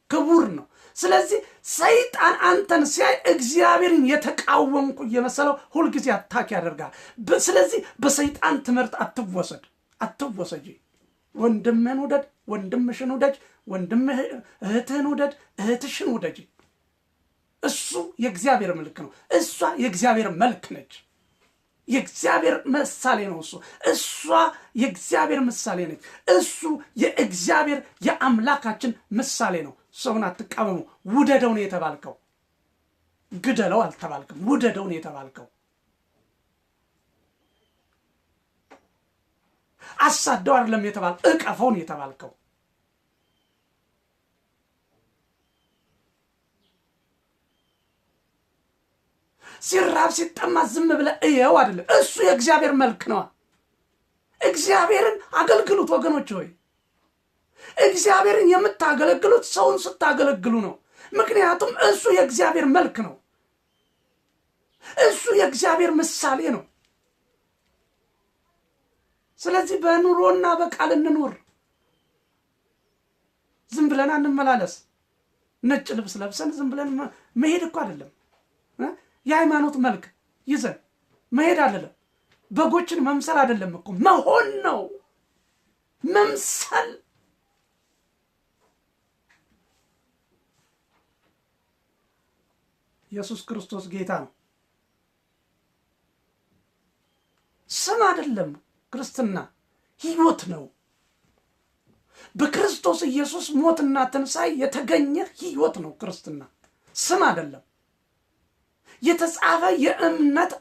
ክቡር ነው። ስለዚህ ሰይጣን አንተን ሲያይ እግዚአብሔርን የተቃወምኩ እየመሰለው ሁልጊዜ አታክ ያደርጋል። ስለዚህ በሰይጣን ትምህርት አትወሰጂ። ወንድምህን ውደድ፣ ወንድምሽን ውደጅ፣ እህትህን ውደድ፣ እህትሽን ውደጅ። እሱ የእግዚአብሔር መልክ ነው። እሷ የእግዚአብሔር መልክ ነች። የእግዚአብሔር ምሳሌ ነው። እሷ የእግዚአብሔር ምሳሌ ነች። እሱ የእግዚአብሔር የአምላካችን ምሳሌ ነው። ሰውን አትቃወሙ። ውደደው ነው የተባልከው። ግደለው አልተባልክም። ውደደው ነው የተባልከው። አሳደው አይደለም የተባልከው። እቀፈው ነው የተባልከው። ሲራብ ሲጠማ ዝም ብለህ እየው አይደለም። እሱ የእግዚአብሔር መልክ ነው። እግዚአብሔርን አገልግሉት ወገኖች ሆይ። እግዚአብሔርን የምታገለግሉት ሰውን ስታገለግሉ ነው። ምክንያቱም እሱ የእግዚአብሔር መልክ ነው። እሱ የእግዚአብሔር ምሳሌ ነው። ስለዚህ በኑሮና በቃል እንኑር። ዝም ብለን አንመላለስ። ነጭ ልብስ ለብሰን ዝም ብለን መሄድ እኮ አይደለም። የሃይማኖት መልክ ይዘን መሄድ አይደለም። በጎችን መምሰል አይደለም እኮ መሆን ነው። መምሰል ኢየሱስ ክርስቶስ ጌታ ነው። ስም አይደለም ክርስትና፣ ሕይወት ነው። በክርስቶስ ኢየሱስ ሞትና ትንሣኤ የተገኘ ሕይወት ነው ክርስትና። ስም አይደለም። የተጻፈ የእምነት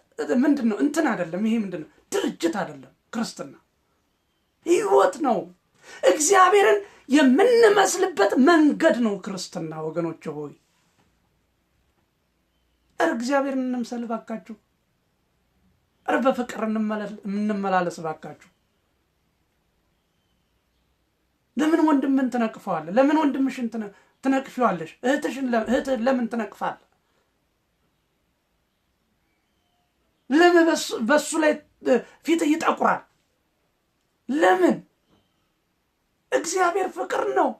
ምንድነው እንትን አይደለም። ይሄ ምንድነው? ድርጅት አይደለም። ክርስትና ሕይወት ነው። እግዚአብሔርን የምንመስልበት መንገድ ነው ክርስትና ወገኖች ሆይ። እግዚአብሔርን እንምሰል ባካችሁ። በፍቅር እንመላለስ ባካችሁ። ለምን ወንድምን ትነቅፈዋለህ? ለምን ወንድምሽን ትነቅፊዋለሽ? እህትሽን ለምን ትነቅፋለህ? ለምን በሱ ላይ ፊት ይጠቁራል? ለምን? እግዚአብሔር ፍቅር ነው።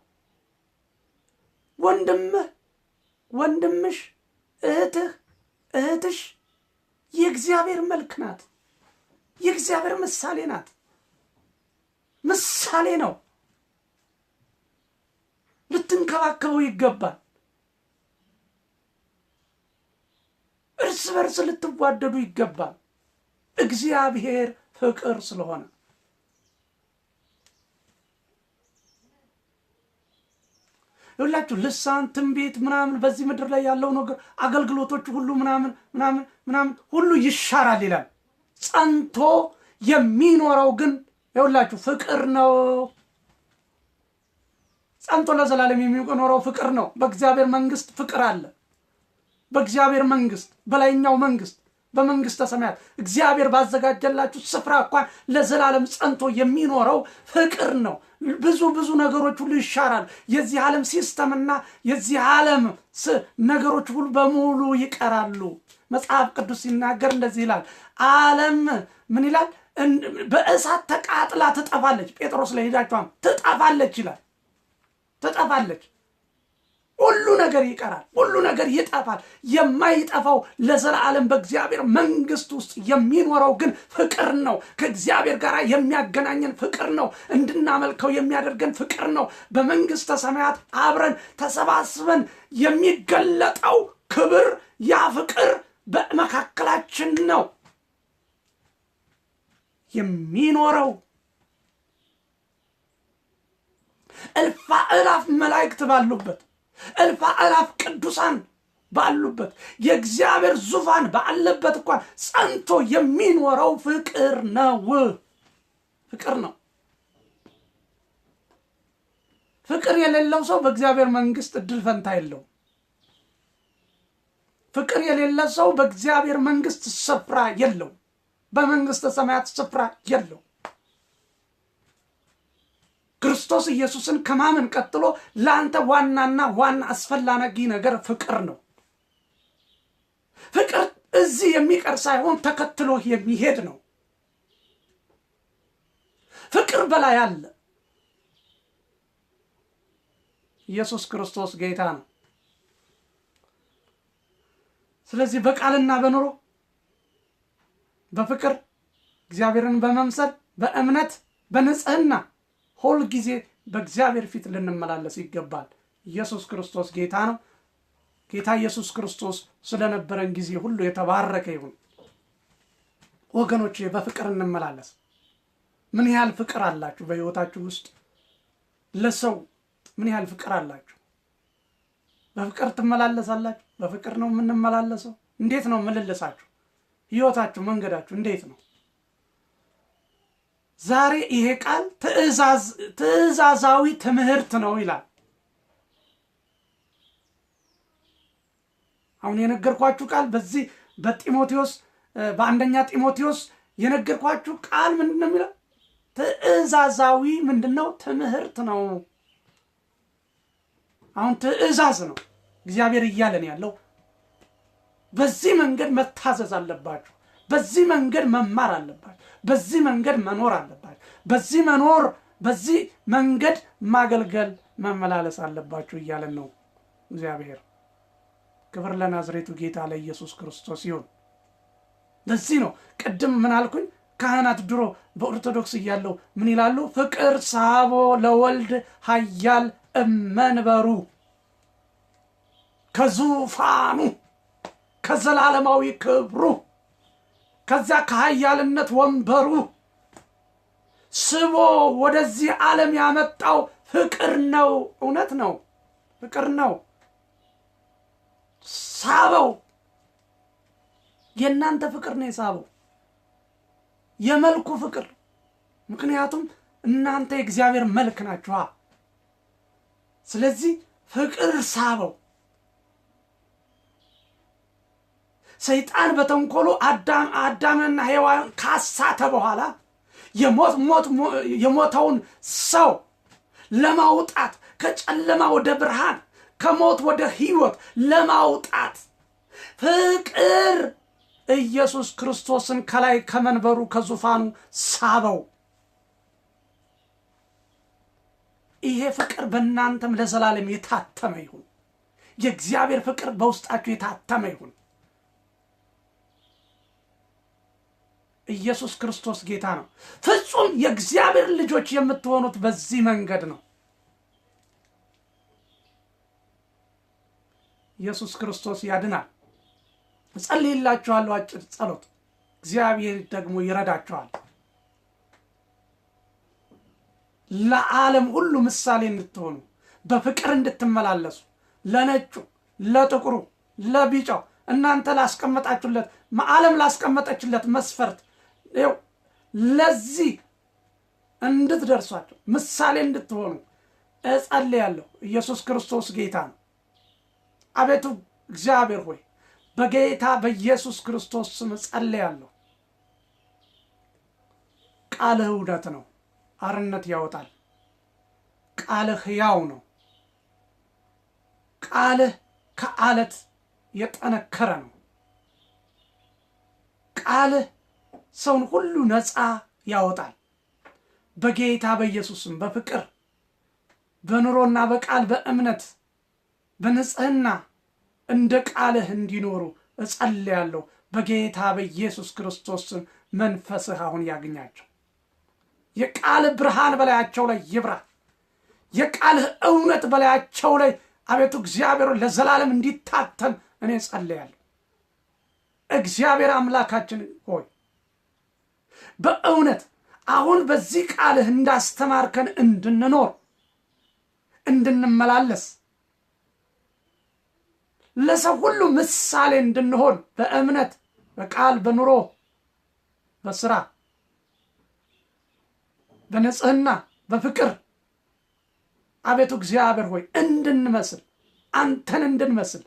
ወንድምሽ፣ እህትሽ የእግዚአብሔር መልክ ናት። የእግዚአብሔር ምሳሌ ናት። ምሳሌ ነው። ልትንከባከበው ይገባል። እርስ በርስ ልትዋደዱ ይገባል። እግዚአብሔር ፍቅር ስለሆነ ይላችሁ ልሳን ትንቢት ምናምን በዚህ ምድር ላይ ያለው ነገር አገልግሎቶች ሁሉ ምናምን ሁሉ ይሻራል ይላል። ጸንቶ የሚኖረው ግን ይላችሁ ፍቅር ነው። ጸንቶ ለዘላለም የሚኖረው ፍቅር ነው። በእግዚአብሔር መንግስት ፍቅር አለ። በእግዚአብሔር መንግስት፣ በላይኛው መንግስት፣ በመንግስተ ሰማያት እግዚአብሔር ባዘጋጀላችሁ ስፍራ እንኳን ለዘላለም ጸንቶ የሚኖረው ፍቅር ነው። ብዙ ነገሮች ሁሉ ይሻራል። የዚህ ዓለም ሲስተምና የዚህ ዓለም ነገሮች ሁሉ በሙሉ ይቀራሉ። መጽሐፍ ቅዱስ ሲናገር እንደዚህ ይላል። ዓለም ምን ይላል? በእሳት ተቃጥላ ትጠፋለች። ጴጥሮስ ላይ ሄዳችኋል። ትጠፋለች ይላል። ትጠፋለች። ሁሉ ነገር ይቀራል። ሁሉ ነገር ይጠፋል። የማይጠፋው ለዘላለም በእግዚአብሔር መንግስት ውስጥ የሚኖረው ግን ፍቅር ነው። ከእግዚአብሔር ጋር የሚያገናኘን ፍቅር ነው። እንድናመልከው የሚያደርገን ፍቅር ነው። በመንግስተ ሰማያት አብረን ተሰባስበን የሚገለጠው ክብር፣ ያ ፍቅር በመካከላችን ነው የሚኖረው። እልፍ አእላፍ መላእክት ባሉበት፣ እልፍ አእላፍ ቅዱሳን ባሉበት፣ የእግዚአብሔር ዙፋን ባለበት እንኳን ጸንቶ የሚኖረው ፍቅር ነው። ፍቅር ነው። ፍቅር የሌለው ሰው በእግዚአብሔር መንግስት እድል ፈንታ የለውም። ፍቅር የሌለ ሰው በእግዚአብሔር መንግስት ስፍራ የለውም። በመንግስተ ሰማያት ስፍራ የለውም። ክርስቶስ ኢየሱስን ከማመን ቀጥሎ ለአንተ ዋናና ዋና አስፈላጊ ነገር ፍቅር ነው። ፍቅር እዚህ የሚቀር ሳይሆን ተከትሎ የሚሄድ ነው። ፍቅር በላይ አለ። ኢየሱስ ክርስቶስ ጌታ ነው። ስለዚህ በቃልና በኑሮ በፍቅር እግዚአብሔርን በመምሰል በእምነት በንጽህና ሁል ጊዜ በእግዚአብሔር ፊት ልንመላለስ ይገባል። ኢየሱስ ክርስቶስ ጌታ ነው። ጌታ ኢየሱስ ክርስቶስ ስለነበረን ጊዜ ሁሉ የተባረከ ይሁን። ወገኖቼ በፍቅር እንመላለስ። ምን ያህል ፍቅር አላችሁ በሕይወታችሁ ውስጥ? ለሰው ምን ያህል ፍቅር አላችሁ? በፍቅር ትመላለሳላችሁ? በፍቅር ነው የምንመላለሰው? እንዴት ነው ምልልሳችሁ? ሕይወታችሁ፣ መንገዳችሁ እንዴት ነው? ዛሬ ይሄ ቃል ትእዛዛዊ ትምህርት ነው ይላል። አሁን የነገርኳችሁ ቃል በዚህ በጢሞቴዎስ በአንደኛ ጢሞቴዎስ የነገርኳችሁ ቃል ምንድነው የሚለው? ትእዛዛዊ ምንድነው? ትምህርት ነው። አሁን ትእዛዝ ነው እግዚአብሔር እያለን ያለው። በዚህ መንገድ መታዘዝ አለባችሁ። በዚህ መንገድ መማር አለባችሁ። በዚህ መንገድ መኖር አለባችሁ። በዚህ መንገድ ማገልገል መመላለስ አለባችሁ እያለን ነው እግዚአብሔር። ክብር ለናዝሬቱ ጌታ ለኢየሱስ ክርስቶስ ይሁን። ለዚህ ነው ቅድም ምን አልኩኝ? ካህናት ድሮ በኦርቶዶክስ እያለው ምን ይላሉ? ፍቅር ሳቦ ለወልድ ኃያል እመንበሩ፣ ከዙፋኑ ከዘላለማዊ ክብሩ ከዚያ ከኃያልነት ወንበሩ ስቦ ወደዚህ ዓለም ያመጣው ፍቅር ነው። እውነት ነው፣ ፍቅር ነው። ሳበው። የእናንተ ፍቅር ነው የሳበው፣ የመልኩ ፍቅር። ምክንያቱም እናንተ የእግዚአብሔር መልክ ናችኋ። ስለዚህ ፍቅር ሳበው። ሰይጣን በተንኮሉ አዳምንና ሔዋንን ካሳተ በኋላ የሞተውን ሰው ለማውጣት ከጨለማ ወደ ብርሃን ከሞት ወደ ሕይወት ለማውጣት ፍቅር ኢየሱስ ክርስቶስን ከላይ ከመንበሩ ከዙፋኑ ሳበው። ይሄ ፍቅር በእናንተም ለዘላለም የታተመ ይሁን። የእግዚአብሔር ፍቅር በውስጣችሁ የታተመ ይሁን። ኢየሱስ ክርስቶስ ጌታ ነው። ፍጹም የእግዚአብሔር ልጆች የምትሆኑት በዚህ መንገድ ነው። ኢየሱስ ክርስቶስ ያድናል። እጸልይላችኋለሁ አጭር ጸሎት፣ እግዚአብሔር ደግሞ ይረዳችኋል። ለዓለም ሁሉ ምሳሌ እንድትሆኑ በፍቅር እንድትመላለሱ ለነጩ፣ ለጥቁሩ፣ ለቢጫው እናንተ ላስቀመጣችሁለት ዓለም ላስቀመጠችለት መስፈርት ለዚህ እንድትደርሷቸው ምሳሌ እንድትሆኑ እጸልያለሁ። ኢየሱስ ክርስቶስ ጌታ ነው። አቤቱ እግዚአብሔር ሆይ በጌታ በኢየሱስ ክርስቶስ ስም እጸልያለሁ። ቃልህ እውነት ነው፣ አርነት ያወጣል። ቃልህ ሕያው ነው። ቃልህ ከአለት የጠነከረ ነው። ቃልህ ሰውን ሁሉ ነፃ ያወጣል። በጌታ በኢየሱስም በፍቅር በኑሮና በቃል በእምነት በንጽህና እንደ ቃልህ እንዲኖሩ እጸልያለሁ። በጌታ በኢየሱስ ክርስቶስ መንፈስህ አሁን ያግኛቸው። የቃልህ ብርሃን በላያቸው ላይ ይብራ። የቃልህ እውነት በላያቸው ላይ አቤቱ እግዚአብሔር ለዘላለም እንዲታተም እኔ እጸልያለሁ። እግዚአብሔር አምላካችን ሆይ በእውነት አሁን በዚህ ቃልህ እንዳስተማርከን እንድንኖር እንድንመላለስ ለሰው ሁሉ ምሳሌ እንድንሆን በእምነት በቃል በኑሮ በስራ በንጽህና በፍቅር አቤቱ እግዚአብሔር ሆይ እንድንመስል አንተን እንድንመስል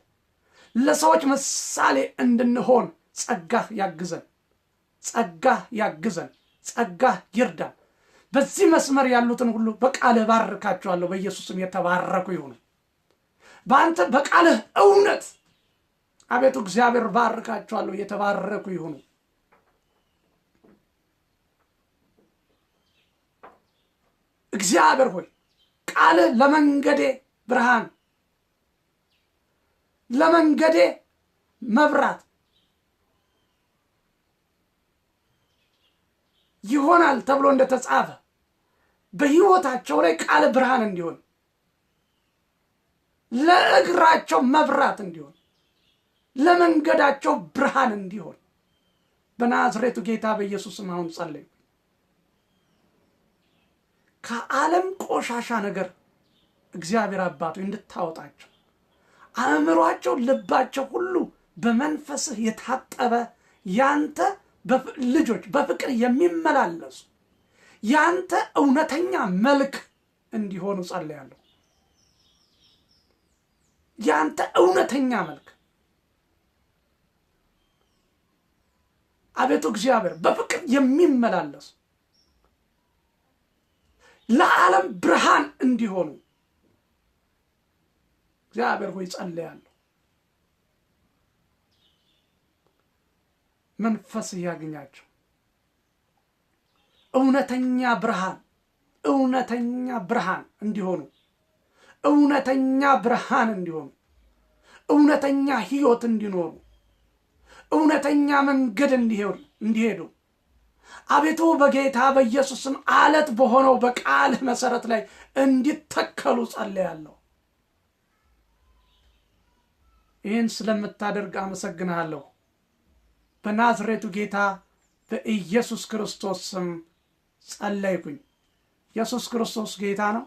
ለሰዎች ምሳሌ እንድንሆን ጸጋህ ያግዘን። ጸጋህ ያግዘን። ጸጋህ ይርዳን። በዚህ መስመር ያሉትን ሁሉ በቃልህ ባርካቸዋለሁ። በኢየሱስም የተባረኩ ይሁኑ። በአንተ በቃልህ እውነት አቤቱ እግዚአብሔር ባርካቸዋለሁ። የተባረኩ ይሁኑ። እግዚአብሔር ሆይ ቃልህ ለመንገዴ ብርሃን፣ ለመንገዴ መብራት ይሆናል ተብሎ እንደተጻፈ በሕይወታቸው ላይ ቃል ብርሃን እንዲሆን፣ ለእግራቸው መብራት እንዲሆን፣ ለመንገዳቸው ብርሃን እንዲሆን በናዝሬቱ ጌታ በኢየሱስም አሁን ጸልዩ። ከዓለም ቆሻሻ ነገር እግዚአብሔር አባቱ እንድታወጣቸው አእምሯቸው፣ ልባቸው ሁሉ በመንፈስህ የታጠበ ያንተ ልጆች በፍቅር የሚመላለሱ ያንተ እውነተኛ መልክ እንዲሆኑ ጸልያለሁ። ያንተ እውነተኛ መልክ አቤቱ እግዚአብሔር በፍቅር የሚመላለሱ ለዓለም ብርሃን እንዲሆኑ እግዚአብሔር ሆይ ጸልያለሁ። መንፈስ ያግኛቸው። እውነተኛ ብርሃን እንዲሆኑ፣ እውነተኛ ብርሃን እንዲሆኑ፣ እውነተኛ ሕይወት እንዲኖሩ፣ እውነተኛ መንገድ እንዲሄዱ አቤቱ በጌታ በኢየሱስም አለት በሆነው በቃልህ መሰረት ላይ እንዲተከሉ ጸልያለሁ። ይህን ስለምታደርግ አመሰግንሃለሁ። በናዝሬቱ ጌታ በኢየሱስ ክርስቶስ ስም ጸለይኩኝ። ኢየሱስ ክርስቶስ ጌታ ነው።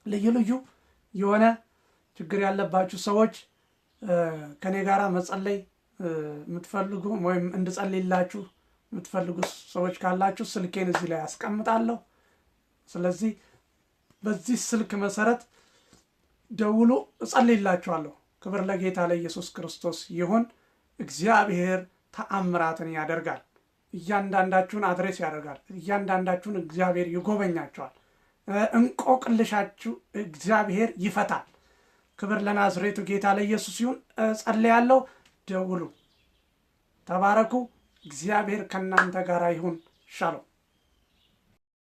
ልዩ ልዩ የሆነ ችግር ያለባችሁ ሰዎች ከኔ ጋራ መጸለይ የምትፈልጉ ወይም እንድጸልይላችሁ የምትፈልጉ ሰዎች ካላችሁ ስልኬን እዚህ ላይ አስቀምጣለሁ። ስለዚህ በዚህ ስልክ መሰረት ደውሉ፣ እጸልይላችኋለሁ። ክብር ለጌታ ለኢየሱስ ክርስቶስ ይሁን። እግዚአብሔር ተአምራትን ያደርጋል። እያንዳንዳችሁን አድሬስ ያደርጋል። እያንዳንዳችሁን እግዚአብሔር ይጎበኛችኋል። እንቆቅልሻችሁ እግዚአብሔር ይፈታል። ክብር ለናዝሬቱ ጌታ ለኢየሱስ ይሁን። ጸልያለሁ። ደውሉ። ተባረኩ። እግዚአብሔር ከእናንተ ጋር ይሁን። ሻሎም